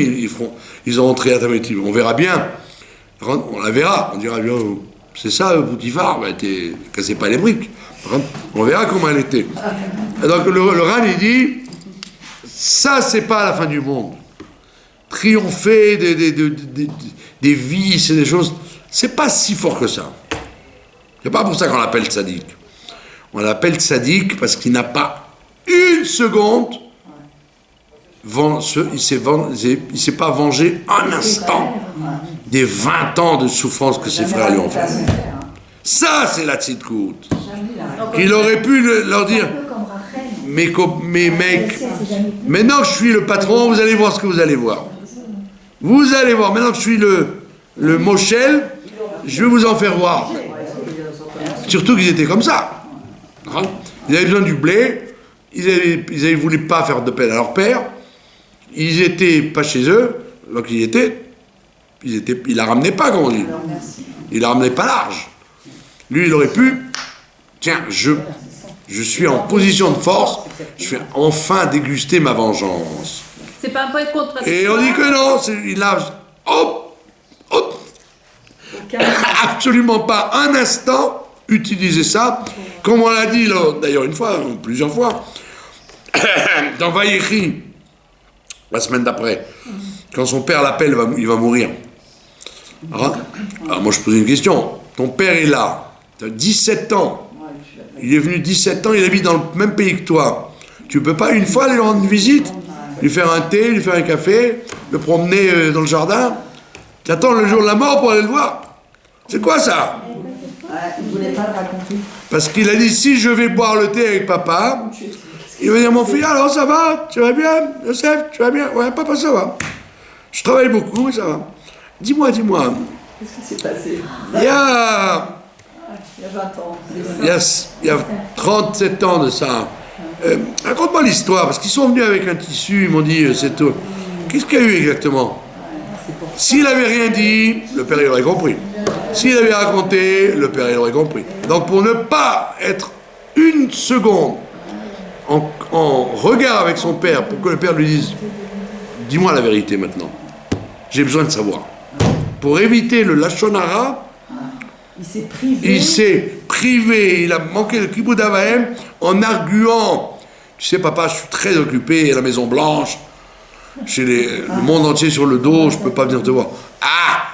ils ont entré à Tamétim. On verra bien. On la verra. On dira bien, c'est ça, Potiphar, cassez pas les briques. On verra comment elle était. Et donc le Ran, il dit, ça, c'est pas la fin du monde. Triompher des vices et des choses, c'est pas si fort que ça. C'est pas pour ça qu'on l'appelle tzaddik. On l'appelle tzaddik parce qu'il n'a pas une seconde, il s'est pas vengé un instant des 20 ans de souffrance que ses frères lui ont fait. Ça, c'est la tzidkout. Qu'il aurait pu leur dire, mes mecs, maintenant que je suis le patron, vous allez voir ce que vous allez voir. Vous allez voir, maintenant que je suis le Moshel, je vais vous en faire voir. Surtout qu'ils étaient comme ça. Ils avaient besoin du blé, ils voulu pas faire de peine à leur père, ils étaient pas chez eux, donc il la ramenait pas, comme on dit. Il la ramenait pas large. Lui, il aurait pu, tiens, je suis en position de force, je vais enfin déguster ma vengeance. C'est pas un point de contradiction. Et on dit que non, il a absolument pas un instant utilisé ça, comme on l'a dit là, d'ailleurs une fois, plusieurs fois, dans Vaïchi, la semaine d'après, quand son père l'appelle, il va mourir. Alors moi je pose une question, ton père est là, tu as 17 ans, il est venu 17 ans, il habite dans le même pays que toi, tu peux pas une fois lui rendre une visite, lui faire un thé, lui faire un café, le promener dans le jardin, tu attends le jour de la mort pour aller le voir. C'est quoi ça? Il ne voulait pas le raconter. Parce qu'il a dit, si je vais boire le thé avec papa, il va dire, mon fils, alors ça va? Tu vas bien? Joseph, tu vas bien? Ouais, papa, ça va. Je travaille beaucoup, mais ça va. Dis-moi. Qu'est-ce qui s'est passé? Il y a 20 ans. Il y a 37 ans de ça. Raconte-moi l'histoire, parce qu'ils sont venus avec un tissu, ils m'ont dit, c'est tout. Qu'est-ce qu'il y a eu exactement? S'il n'avait rien dit, le père il aurait compris. S'il avait raconté, le père il aurait compris. Donc pour ne pas être une seconde en regard avec son père pour que le père lui dise « Dis-moi la vérité maintenant. J'ai besoin de savoir. » Pour éviter le lachon hara, Il s'est privé. il s'est privé, il a manqué de kibbud avaim en arguant. Tu sais, papa, je suis très occupé à la Maison Blanche, j'ai le monde entier sur le dos, je peux pas venir te voir. Ah,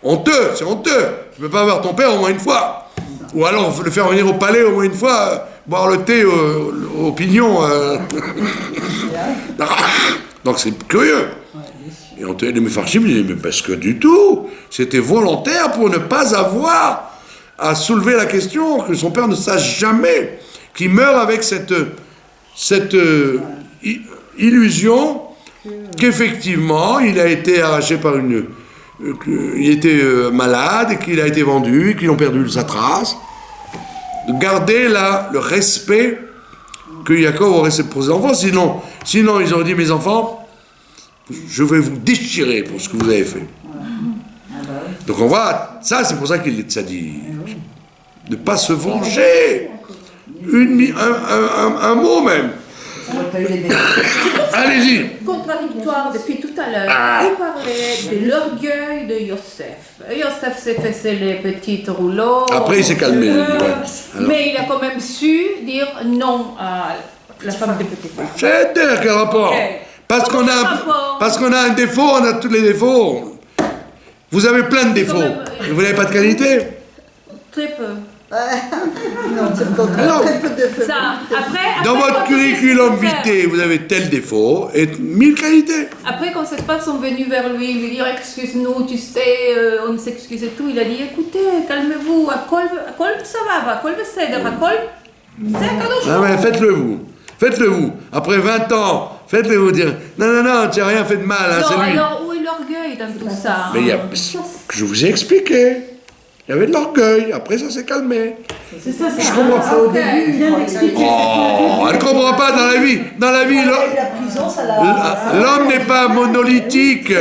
honteux, c'est honteux. Tu peux pas voir ton père au moins une fois. Ou alors le faire venir au palais au moins une fois, boire le thé au pignon. Donc c'est curieux. Et on te dit, mais Farchim, mais parce que du tout, c'était volontaire pour ne pas avoir à soulever la question, que son père ne sache jamais, qu'il meurt avec cette illusion qu'effectivement, il a été arraché par il était malade, et qu'il a été vendu, et qu'ils ont perdu sa trace. De garder là le respect que Jacob aurait pour ses enfants, sinon ils auraient dit, mes enfants, je vais vous déchirer pour ce que vous avez fait. Donc on voit, ça c'est pour ça qu'il est tzaddik. Ne pas se venger. Un mot même. Allez-y. Contradictoire depuis tout à l'heure. Vous parlez de l'orgueil de Yosef. Yosef s'est fait les petits rouleaux. Après il s'est calmé. Mais il a quand même su dire non à la femme de petit frère. C'est quel rapport? Parce qu'on a un défaut, on a tous les défauts. Vous avez plein de défauts. Vous n'avez pas de qualité? Très peu. Non, c'est le contraire. Très peu de feu. Dans votre curriculum vitae, vous avez tel défaut et 1000 qualités. Après, quand ses pères sont venus vers lui dire excuse-nous, tu sais, on s'excuse et tout, il a dit écoutez, calmez-vous, à Kol ça va, à Kol c'est Ah ouais, faites-le vous. Après 20 ans, faites-le vous dire non, tu n'as rien fait de mal, hein, c'est lui. Alors où est l'orgueil dans tout ça? Mais je vous ai expliqué. Il y avait de l'orgueil, après ça s'est calmé. C'est ça, c'est Je comprends. ça au début. Bien expliqué. Oh, elle ne comprend pas dans la vie. Dans la vie, La prison, ça l'a. l'homme n'est pas monolithique.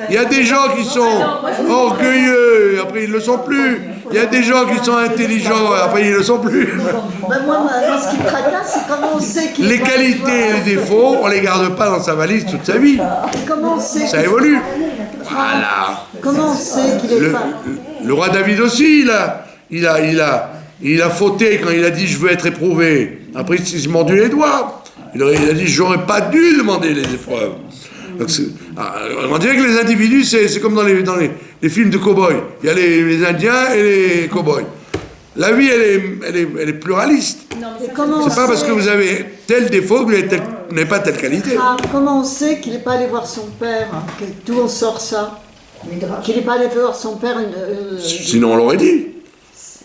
Il y a des gens qui sont orgueilleux, après ils ne le sont plus. Il y a des gens qui sont intelligents, après ils ne le sont plus. Ben moi, ce qui me tracasse, c'est comment on sait qu'il Les est pas qualités et les défauts, on ne les garde pas dans sa valise toute sa vie. Comment on sait Ça évolue. Voilà. Comment on sait qu'il est pas... Le roi David aussi, il a fauté quand il a dit je veux être éprouvé. Après il s'est mordu les doigts. Il a dit j'aurais pas dû demander les épreuves. Donc, on dirait que les individus, c'est comme dans les films de cow-boys. Il y a les Indiens et les cow-boys. La vie, elle est pluraliste. C'est pas parce que vous avez tel défaut que vous n'avez pas telle qualité. Comment on sait qu'il n'est pas allé voir son père? D'où on sort ça? Qu'il n'est pas allé voir son père Sinon, on l'aurait dit.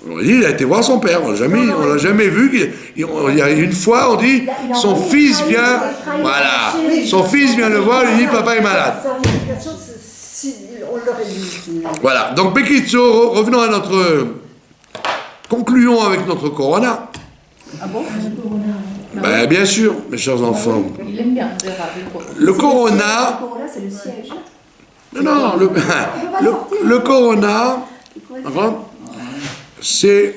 On aurait dit, il a été voir son père. On l'a jamais vu. Il y a une fois, on dit, son fils vient. Voilà. Son fils vient le voir, il dit, papa est malade. On l'aurait dit. Voilà. Donc, Bekitso, revenons à notre. Concluons avec notre Corona. Ah bon? Ben, bien sûr, mes chers enfants. Il aime bien le Corona. Le Corona, c'est le siège. Non, le Corona, c'est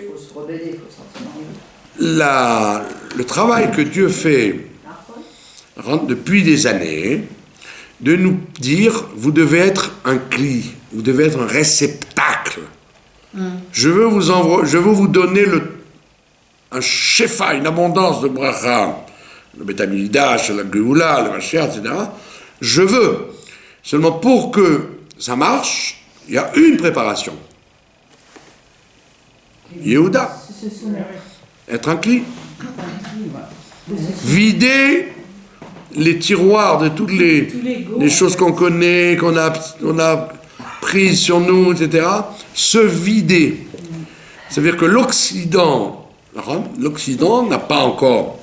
le travail que Dieu fait depuis des années, de nous dire, vous devez être un cli, vous devez être un réceptacle. Je veux vous donner un shefa, une abondance de bracha, le Betamidash, la Geoula, le Mashiach, etc. Je veux. Seulement pour que ça marche, il y a une préparation. Yehuda. Être un cli. Vider les tiroirs de toutes les choses qu'on connaît, qu'on a prises sur nous, etc. Se vider. C'est-à-dire que l'Occident n'a pas encore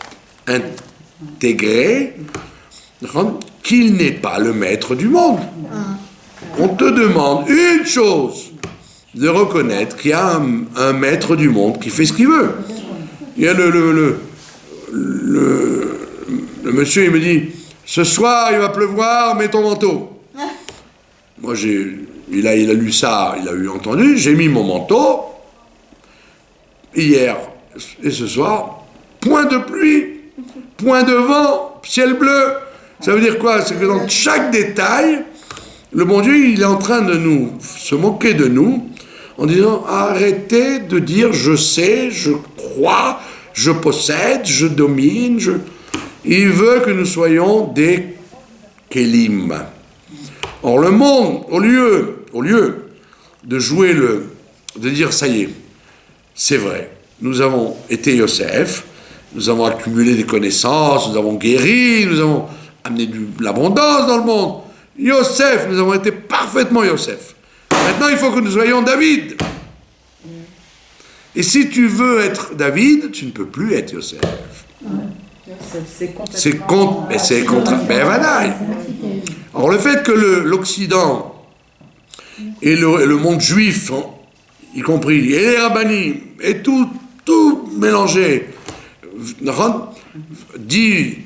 intégré qu'il n'est pas le maître du monde. On te demande une chose, de reconnaître qu'il y a un maître du monde qui fait ce qu'il veut. Il y a le monsieur, il me dit, ce soir il va pleuvoir, mets ton manteau. Moi il a lu ça, il a entendu, j'ai mis mon manteau hier et ce soir, point de pluie, point de vent, ciel bleu. Ça veut dire quoi? C'est que dans chaque détail, le bon Dieu, il est en train de nous se moquer de nous en disant arrêtez de dire je sais, je crois, je possède, je domine. Il veut que nous soyons des kélim. Or le monde, au lieu de jouer de dire ça y est, c'est vrai, nous avons été Yosef, nous avons accumulé des connaissances, nous avons guéri, nous avons amené de l'abondance dans le monde. Yosef, nous avons été parfaitement Yosef. Maintenant, il faut que nous soyons David. Et si tu veux être David, tu ne peux plus être Yosef. C'est contre. Ben voilà. Alors le fait que l'Occident et le monde juif, y compris, et les rabbinim, et tout mélangé, dit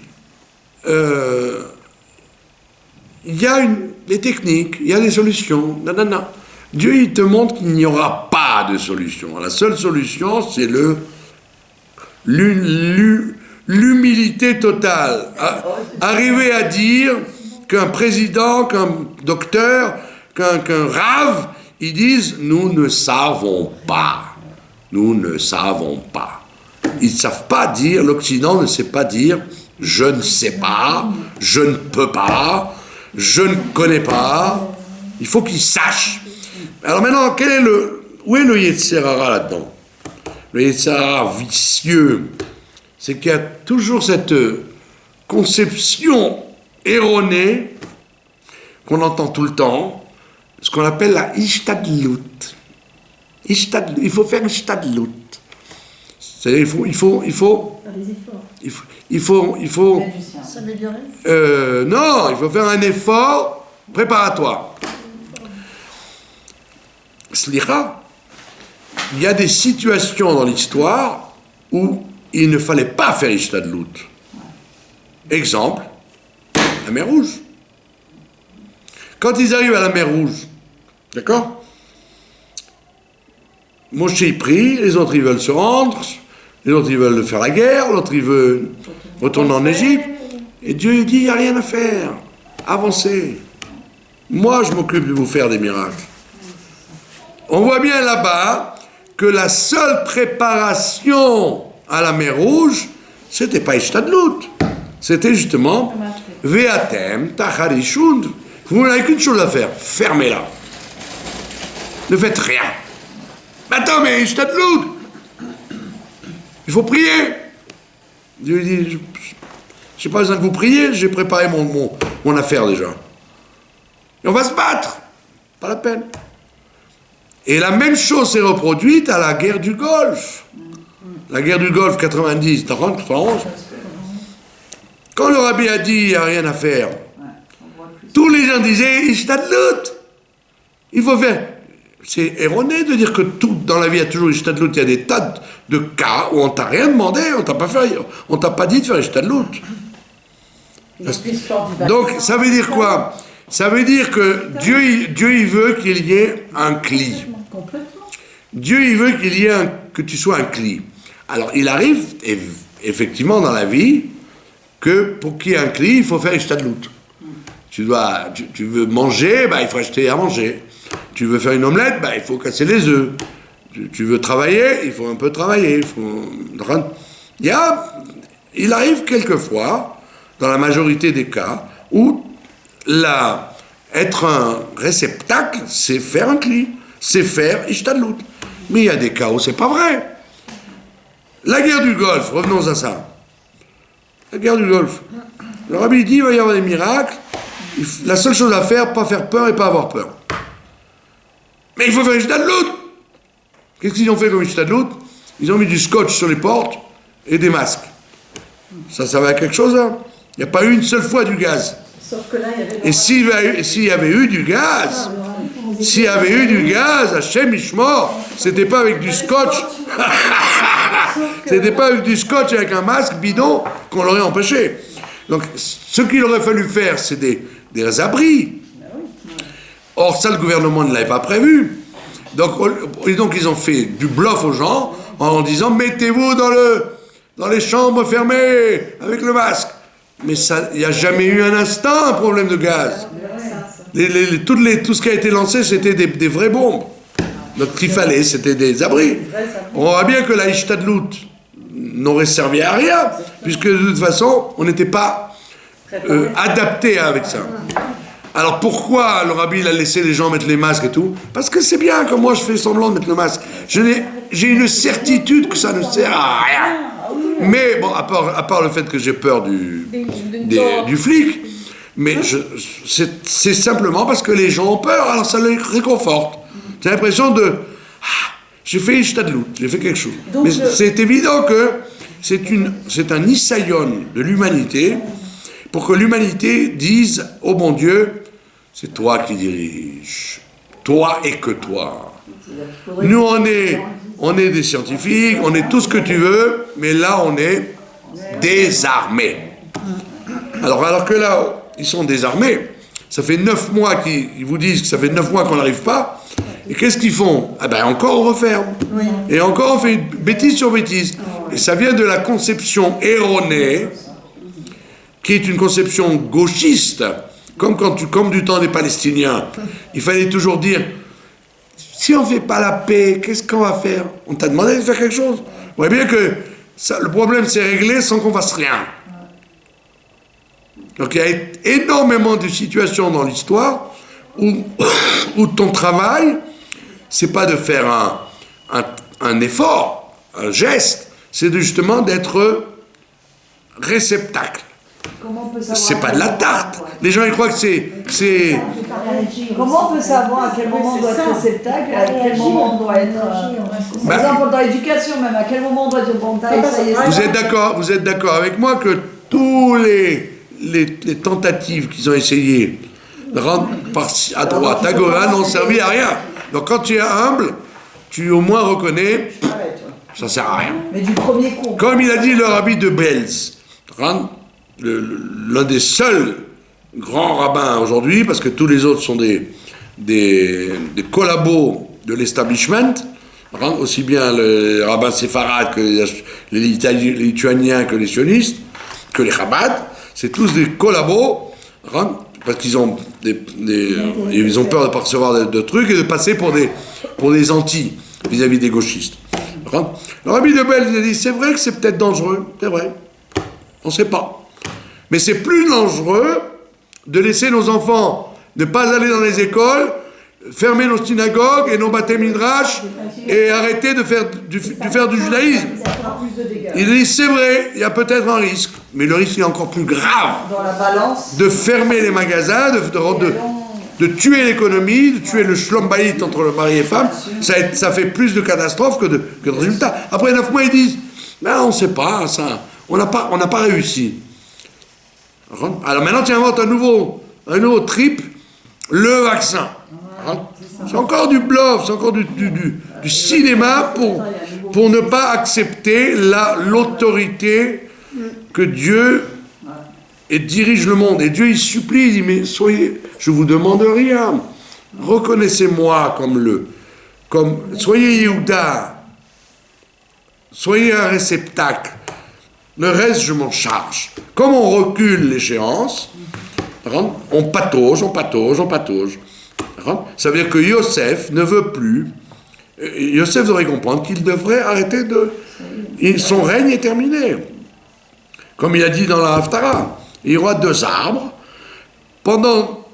il y a des techniques, il y a des solutions, nanana. Dieu, il te montre qu'il n'y aura pas de solution. La seule solution, c'est l'humilité totale. Arriver à dire qu'un président, qu'un docteur, qu'un rave, ils disent « nous ne savons pas ». Nous ne savons pas. Ils ne savent pas dire, l'Occident ne sait pas dire « je ne sais pas, je ne peux pas, je ne connais pas ». Il faut qu'ils sachent. Alors maintenant, où est le Yetzer Hara là-dedans? Le Yetzer Hara vicieux, c'est qu'il y a toujours cette conception erronée qu'on entend tout le temps, ce qu'on appelle la ishtadlut. Il faut faire ishtadlut. C'est-à-dire il faut s'améliorer. non, il faut faire un effort préparatoire. Slicha, il y a des situations dans l'histoire où il ne fallait pas faire ishtadlut. Exemple, la mer Rouge. Quand ils arrivent à la mer Rouge, d'accord? Moshe il prie, les autres ils veulent se rendre, les autres ils veulent faire la guerre, l'autre il veut retourner en Égypte. Et Dieu il dit, il n'y a rien à faire, avancez. Moi je m'occupe de vous faire des miracles. On voit bien là-bas que la seule préparation à la mer Rouge, c'était pas Ishtadlut. C'était justement Ve'atem Tacharishun. Vous n'avez qu'une chose à faire, fermez-la. Ne faites rien. Attends, mais Ishtadlut, il faut prier. Dieu dit, je n'ai pas besoin que vous priez, j'ai préparé mon affaire déjà. Et on va se battre. Pas la peine. Et la même chose s'est reproduite à la guerre du Golfe. La guerre du Golfe 90, 91. Quand le rabbi a dit il n'y a rien à faire, tous les gens disaient Ishtadlut. Il faut faire. C'est erroné de dire que tout dans la vie il y a toujours Ishtadlut. Il y a des tas de cas où on t'a rien demandé, on t'a pas dit de faire Ishtadlut. Donc ça veut dire quoi? Ça veut dire que Dieu il veut qu'il y ait un cli. Dieu il veut que tu sois un cli. Alors il arrive effectivement dans la vie que pour qu'il y ait un cli, il faut faire Ishtadlut. Tu veux manger, il faut acheter à manger. Tu veux faire une omelette, il faut casser les œufs. Tu veux travailler, il faut un peu travailler. Il arrive quelquefois, dans la majorité des cas, où être un réceptacle, c'est faire un cli, c'est faire Ishtadlut. Mais il y a des cas où c'est pas vrai. La guerre du Golfe, revenons à ça. La guerre du Golfe. Le rabbi dit il va y avoir des miracles. La seule chose à faire, pas faire peur et pas avoir peur. Mais il faut faire Ishtadlut. Qu'est-ce qu'ils ont fait comme Ishtadlut? Ils ont mis du scotch sur les portes et des masques. Ça servait à quelque chose, hein? Il n'y a pas eu une seule fois du gaz. Sauf que là, il y avait... Et s'il y avait eu du gaz, Hachem Ishmor, c'était pas avec du scotch. C'était pas avec du scotch et avec un masque bidon qu'on l'aurait empêché. Donc, ce qu'il aurait fallu faire, c'est des abris. Or, ça, le gouvernement ne l'avait pas prévu. Donc, ils ont fait du bluff aux gens en disant, mettez-vous dans les chambres fermées, avec le masque. Mais il n'y a jamais eu un instant un problème de gaz. Tout ce qui a été lancé, c'était des vraies bombes. Donc, qu'il fallait, c'était des abris. On voit bien que la Ishtadlout n'aurait servi à rien, puisque de toute façon, on n'était pas adapté avec ça. Alors pourquoi le rabbi il a laissé les gens mettre les masques et tout? Parce que c'est bien que moi je fais semblant de mettre le masque. J'ai une certitude que ça ne sert à rien. Mais bon, à part le fait que j'ai peur du flic, mais c'est simplement parce que les gens ont peur, alors ça les réconforte. J'ai l'impression j'ai fait Ishtadlout, j'ai fait quelque chose. Donc mais c'est évident que c'est un isaïon de l'humanité pour que l'humanité dise au bon Dieu, c'est toi qui diriges, toi et que toi. Nous on est des scientifiques, on est tout ce que tu veux, mais là on est désarmés. Alors que là ils sont désarmés, ça fait 9 mois qu'ils vous disent que ça fait 9 mois qu'on n'arrive pas. Et qu'est-ce qu'ils font? Ah ben encore on referme. Oui. Et encore on fait une bêtise sur bêtise. Et ça vient de la conception erronée, qui est une conception gauchiste, comme du temps des Palestiniens. Il fallait toujours dire, si on ne fait pas la paix, qu'est-ce qu'on va faire? On t'a demandé de faire quelque chose. Vous voyez bien que le problème s'est réglé sans qu'on fasse rien. Donc il y a énormément de situations dans l'histoire où ton travail, c'est pas de faire un effort, un geste, c'est justement d'être réceptacle. C'est pas de la tarte. Les gens ils croient que c'est. Comment on peut savoir à quel moment on doit être réceptacle, à quel moment on doit être. Par exemple, dans l'éducation, même, à quel moment on doit dire bon, ça y est. Vous êtes d'accord avec moi que tous les tentatives qu'ils ont essayé de rendre à droite, à gauche, n'ont servi à rien. Donc quand tu es humble, tu au moins reconnais, ça sert à rien. Mais du premier coup. Comme il a dit le rabbi de Belz, l'un des seuls grands rabbins aujourd'hui, parce que tous les autres sont des collabos de l'establishment, aussi bien les rabbins séfarades que les lituaniens, que les sionistes, que les Chabad, c'est tous des collabos, parce qu'ils ont ils ont peur de ne pas recevoir de trucs et de passer pour des antis vis-à-vis des gauchistes. Le rabbi de Belz il a dit, c'est vrai que c'est peut-être dangereux, c'est vrai, on ne sait pas. Mais c'est plus dangereux de laisser nos enfants ne pas aller dans les écoles, fermer nos synagogues et nos bâtés midrash et arrêter de faire du judaïsme. Il dit c'est vrai, il y a peut-être un risque, mais le risque est encore plus grave de fermer les magasins, de tuer l'économie, de tuer le shlom bayit entre le mari et femme. Ça fait plus de catastrophes que de résultats. Après 9 mois, ils disent on ne sait pas, ça, on n'a pas réussi. Alors maintenant, tu inventes un nouveau trip, le vaccin. C'est encore du bluff, c'est encore du cinéma pour ne pas accepter l'autorité que Dieu dirige le monde. Et Dieu, il supplie, il dit, mais je vous demande rien. Reconnaissez-moi soyez Yehuda, soyez un réceptacle. Le reste, je m'en charge. Comme on recule l'échéance, on patauge. Ça veut dire que Yosef ne veut plus. Yosef devrait comprendre qu'il devrait arrêter son règne est terminé. Comme il a dit dans la Haftara, il y aura 2 arbres. Pendant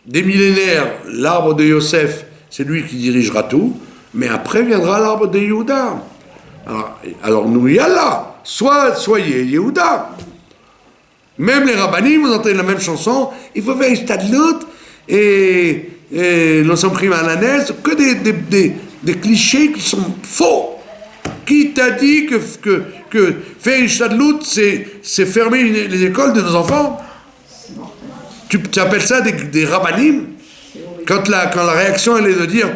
des millénaires, l'arbre de Yosef, c'est lui qui dirigera tout. Mais après viendra l'arbre de Yehuda. Alors nous, Yallah. Soyez Yehuda. Même les rabbinim, vous entendez la même chanson, il faut faire Ishtadlout et l'ensemble prime à l'ânesse, que des clichés qui sont faux. Qui t'a dit que faire Ishtadlout, c'est fermer les écoles de nos enfants? Tu appelles ça des rabbinim? Quand la réaction elle est de dire,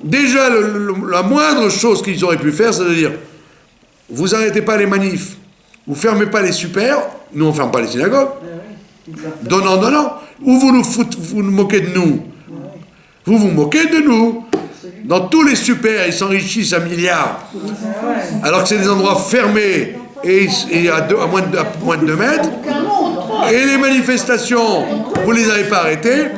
déjà la moindre chose qu'ils auraient pu faire, c'est de dire, vous arrêtez pas les manifs, vous fermez pas les super, nous on ferme pas les synagogues. Donnant. Ou vous nous moquez de nous. Vous vous moquez de nous. dans tous les super, ils s'enrichissent à milliards, alors que c'est des endroits fermés et à moins de 2 mètres. Et les manifestations, vous les avez pas arrêtées.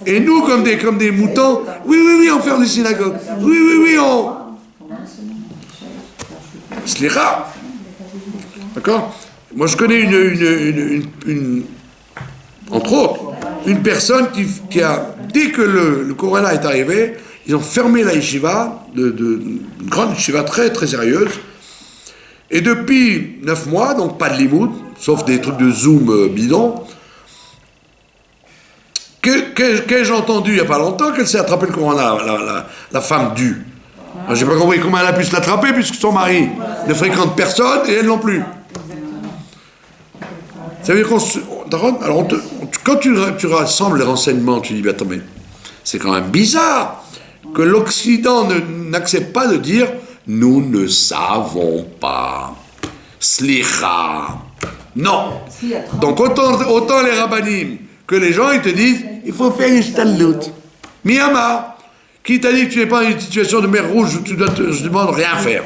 Et nous, comme des moutons, oui, on ferme des synagogues. Oui, on... Slicha. D'accord? Moi, je connais entre autres, une personne qui a, dès que le corona est arrivé, ils ont fermé la yeshiva, une grande yeshiva très très sérieuse. Et depuis 9 mois, donc pas de limoud, sauf des trucs de Zoom bidon, qu'ai-je entendu il n'y a pas longtemps qu'elle s'est attrapée le corona, la femme due. Alors, j'ai pas compris comment elle a pu se l'attraper puisque son mari ne fréquente personne et elle non plus. Ça veut dire alors quand tu rassembles les renseignements, tu dis, attends, mais c'est quand même bizarre que l'Occident n'accepte pas de dire nous ne savons pas. Slicha. Non. Donc autant les rabbinim que les gens, ils te disent, il faut faire une stallout. Miyama, qui t'a dit que tu n'es pas dans une situation de mer rouge où tu dois te demander rien faire.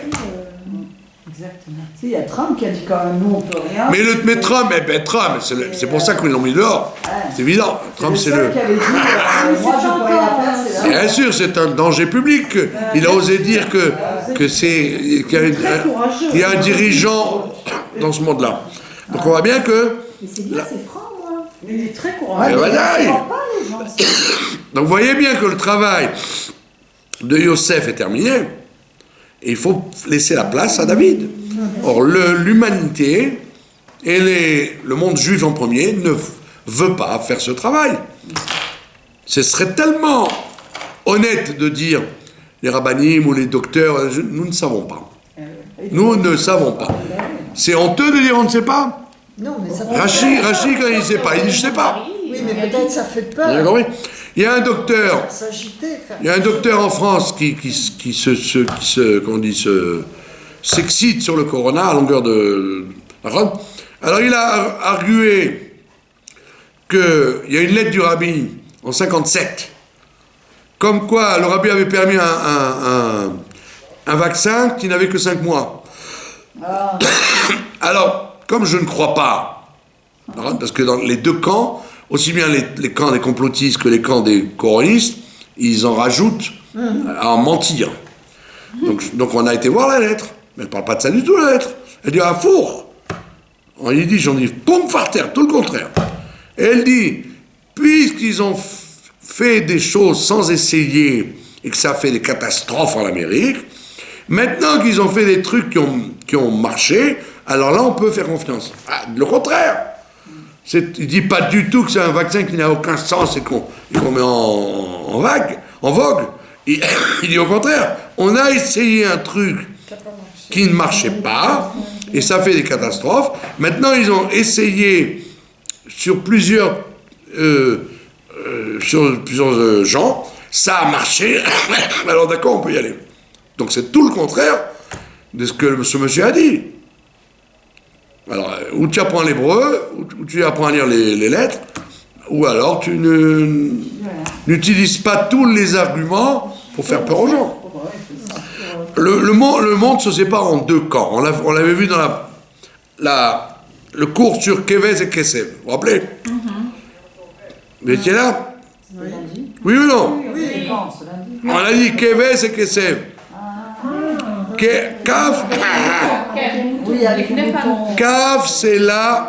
Exactement. Il y a Trump qui a dit quand même, nous on peut rien. Mais Trump, c'est pour ça qu'ils l'ont mis dehors. C'est évident. Trump, c'est le... Qui avait dit, moi je peux rien faire, c'est là. Bien sûr, c'est un danger public. Il a osé dire qu'il y a un dirigeant dans ce monde-là. Donc on voit bien que... Mais c'est bien, c'est franc, moi. Mais il est très courageux. Donc vous voyez bien que le travail de Yosef est terminé. Et il faut laisser la place à David. Or, l'humanité et le monde juif en premier ne veut pas faire ce travail. Ce serait tellement honnête de dire les rabbinim ou les docteurs, nous ne savons pas. Nous ne savons pas. C'est honteux de dire on ne sait pas. Non, mais ça Rachid, quand il ne sait pas, il dit je ne sais pas. Oui, mais peut-être ça fait Vous avez peur. compris ? Il y a un docteur. Il y a un docteur en France qui s'excite sur le corona à longueur de parole. Alors il a argué qu'il y a une lettre du rabbi en 57, comme quoi le rabbi avait permis un vaccin qui n'avait que 5 mois. Alors, comme je ne crois pas, parce que dans les deux camps, aussi bien les camps des complotistes que les camps des coronistes, ils en rajoutent à en mentir. Donc on a été voir la lettre. Mais elle ne parle pas de ça du tout, la lettre. Elle dit, four. En yiddish, on dit, poum farter, tout le contraire. Et elle dit, puisqu'ils ont fait des choses sans essayer et que ça fait des catastrophes en Amérique, maintenant qu'ils ont fait des trucs qui ont marché, alors là, on peut faire confiance. Le contraire. Il ne dit pas du tout que c'est un vaccin qui n'a aucun sens et qu'on met en vogue. Il dit au contraire, on a essayé un truc qui ne marchait pas, et ça fait des catastrophes. Maintenant, ils ont essayé sur plusieurs gens, ça a marché, alors d'accord, on peut y aller. Donc c'est tout le contraire de ce que ce monsieur a dit. Alors, ou tu apprends l'hébreu, ou tu apprends à lire les lettres, ou alors tu n'utilises pas tous les arguments pour faire peur aux gens. Le monde se sépare en deux camps. On l'avait vu dans le cours sur Kevez et Kessev. Vous vous rappelez? Vous étiez là? Oui ou non? Oui. On a dit Kevez et Kessev. Kaf, c'est l'âme,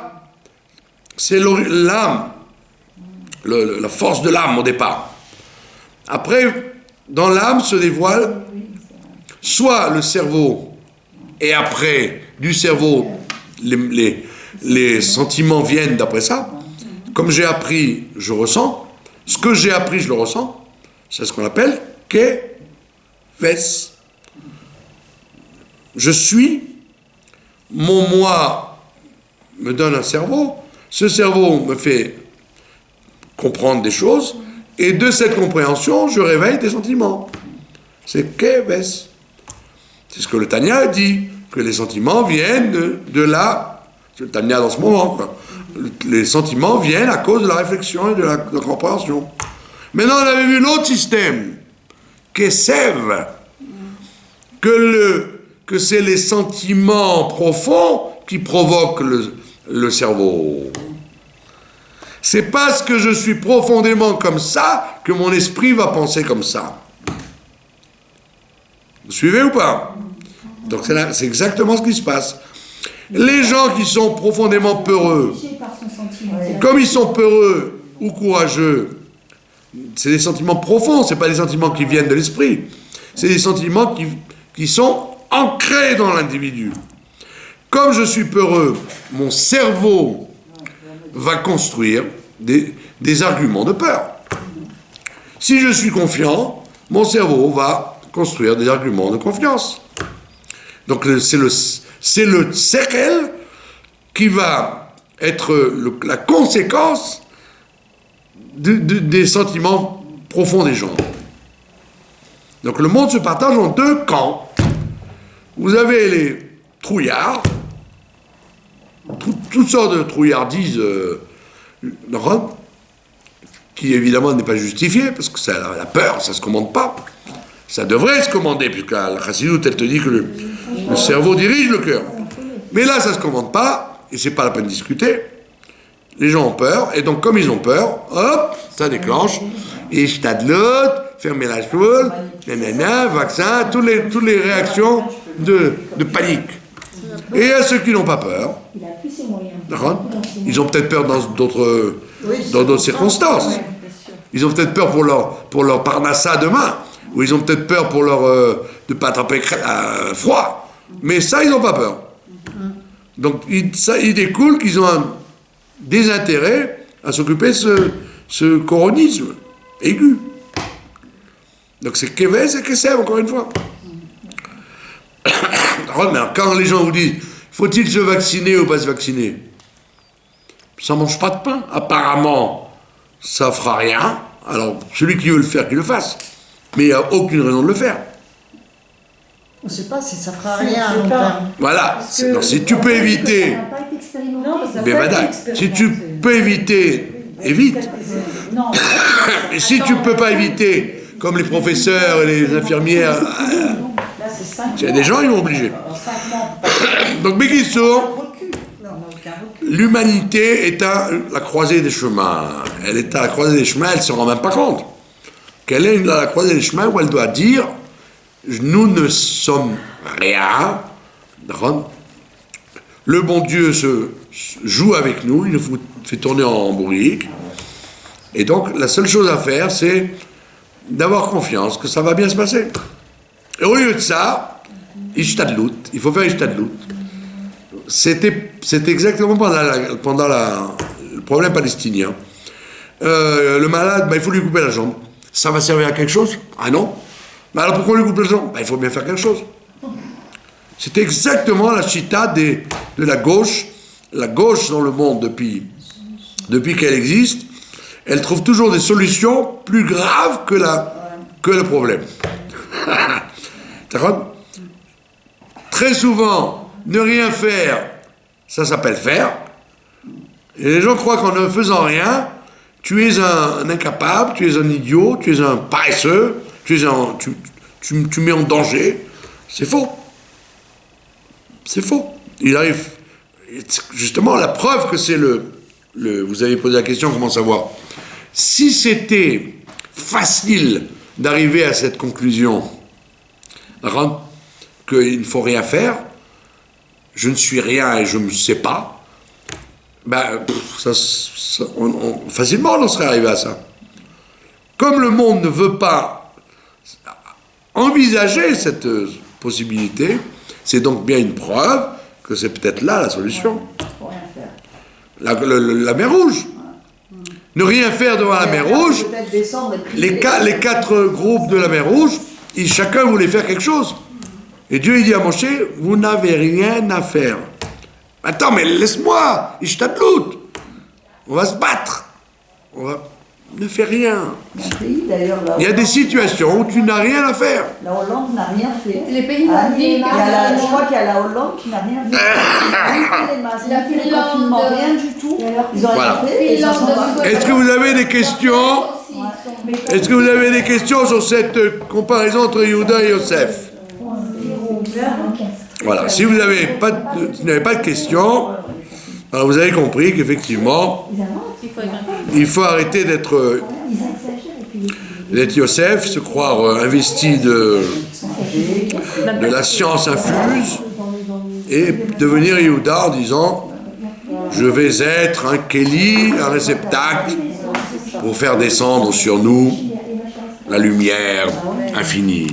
la force de l'âme au départ. Après, dans l'âme se dévoile soit le cerveau, et après, du cerveau, les sentiments viennent d'après ça. Comme j'ai appris, je ressens. Ce que j'ai appris, je le ressens. C'est ce qu'on appelle Keves. Je suis, mon moi me donne un cerveau, ce cerveau me fait comprendre des choses, et de cette compréhension, je réveille des sentiments. C'est Keves. C'est ce que le Tanya dit, que les sentiments viennent de là, c'est le Tanya dans ce moment, quoi. Les sentiments viennent à cause de la réflexion et de la compréhension. Maintenant, on avait vu l'autre système, Kessev, que c'est les sentiments profonds qui provoquent le cerveau. C'est parce que je suis profondément comme ça que mon esprit va penser comme ça. Vous suivez ou pas? Donc c'est exactement ce qui se passe. Les gens qui sont profondément peureux, comme ils sont peureux ou courageux, c'est des sentiments profonds, c'est pas des sentiments qui viennent de l'esprit. C'est des sentiments qui sont ancrés dans l'individu. Comme je suis peureux, mon cerveau va construire des arguments de peur. Si je suis confiant, mon cerveau va construire des arguments de confiance. Donc c'est le sechel qui va être la conséquence des sentiments profonds des gens. Donc le monde se partage en deux camps. Vous avez les trouillards, toutes sortes de trouillardises, qui évidemment n'est pas justifiée, parce que la peur, ça ne se commande pas. Ça devrait se commander, puisque la Chassidut, elle te dit que le cerveau dirige le cœur. Mais là, ça ne se commande pas, et c'est pas la peine de discuter. Les gens ont peur, et donc comme ils ont peur, hop, ça déclenche, et Stadlot, fermer la choule, nanana, vaccin, toutes les réactions de panique. Et à ceux qui n'ont pas peur, ils ont peut-être peur dans d'autres circonstances. Ils ont peut-être peur pour leur parnassa demain, ou ils ont peut-être peur pour de ne pas attraper froid. Mais ça, ils n'ont pas peur. Donc, il découle qu'ils ont un désintérêt à s'occuper de ce coronisme aigu. Donc, c'est Keves et Kessev, encore une fois. Quand les gens vous disent, faut-il se vacciner ou pas se vacciner? Ça ne mange pas de pain. Apparemment, ça ne fera rien. Alors, celui qui veut le faire, qu'il le fasse. Mais il n'y a aucune raison de le faire. On ne sait pas si ça fera rien à long terme. Voilà. Donc, si tu peux éviter... Si tu peux éviter, évite. Et si tu ne peux pas éviter, comme les professeurs et les infirmières... Il y a des gens, ils vont obliger. Donc, Béguissour, l'humanité est à la croisée des chemins. Elle est à la croisée des chemins, elle ne se rend même pas compte. Qu'elle est à la croisée des chemins où elle doit dire nous ne sommes rien. Le bon Dieu joue avec nous, il nous fait tourner en bourrique. Et donc, la seule chose à faire, c'est d'avoir confiance que ça va bien se passer. Et au lieu de ça, Ishtadlut, il faut faire Ishtadlut. C'était exactement pendant le problème palestinien. Le malade, il faut lui couper la jambe. Ça va servir à quelque chose? Ah non? Mais alors pourquoi lui couper la jambe? Il faut bien faire quelque chose. C'était exactement la chita de la gauche. La gauche dans le monde, depuis qu'elle existe, elle trouve toujours des solutions plus graves que le problème. Très souvent, ne rien faire, ça s'appelle faire. Et les gens croient qu'en ne faisant rien, tu es un incapable, tu es un idiot, tu es un paresseux, tu mets en danger. C'est faux. C'est faux. Il arrive... Justement, la preuve que c'est vous avez posé la question, comment savoir? Si c'était facile d'arriver à cette conclusion, qu'il ne faut rien faire, je ne suis rien et je ne sais pas, facilement on en serait arrivé à ça. Comme le monde ne veut pas envisager cette possibilité, c'est donc bien une preuve que c'est peut-être là la solution. La mer Rouge. Ne rien faire devant la mer Rouge, les quatre groupes de la mer Rouge, chacun voulait faire quelque chose. Et Dieu il dit à Moshe, vous n'avez rien à faire. Attends, mais laisse-moi, Ishtadlut. On va se battre. Ne fais rien. Il y a des situations où tu n'as rien à faire. La Hollande n'a rien fait. Les pays nordiques. Je crois qu'il y a la Hollande qui n'a rien fait. Les masques, les confinements, rien du tout. Ils ont rien fait. Est-ce que vous avez des questions? Est-ce que vous avez des questions sur cette comparaison entre Yehuda et Yosef? Voilà, si vous n'avez pas de questions, alors vous avez compris qu'effectivement, il faut arrêter d'être Yosef, se croire investi de la science infuse, et devenir Yehuda en disant je vais être un Kéli, un réceptacle pour faire descendre sur nous la lumière infinie.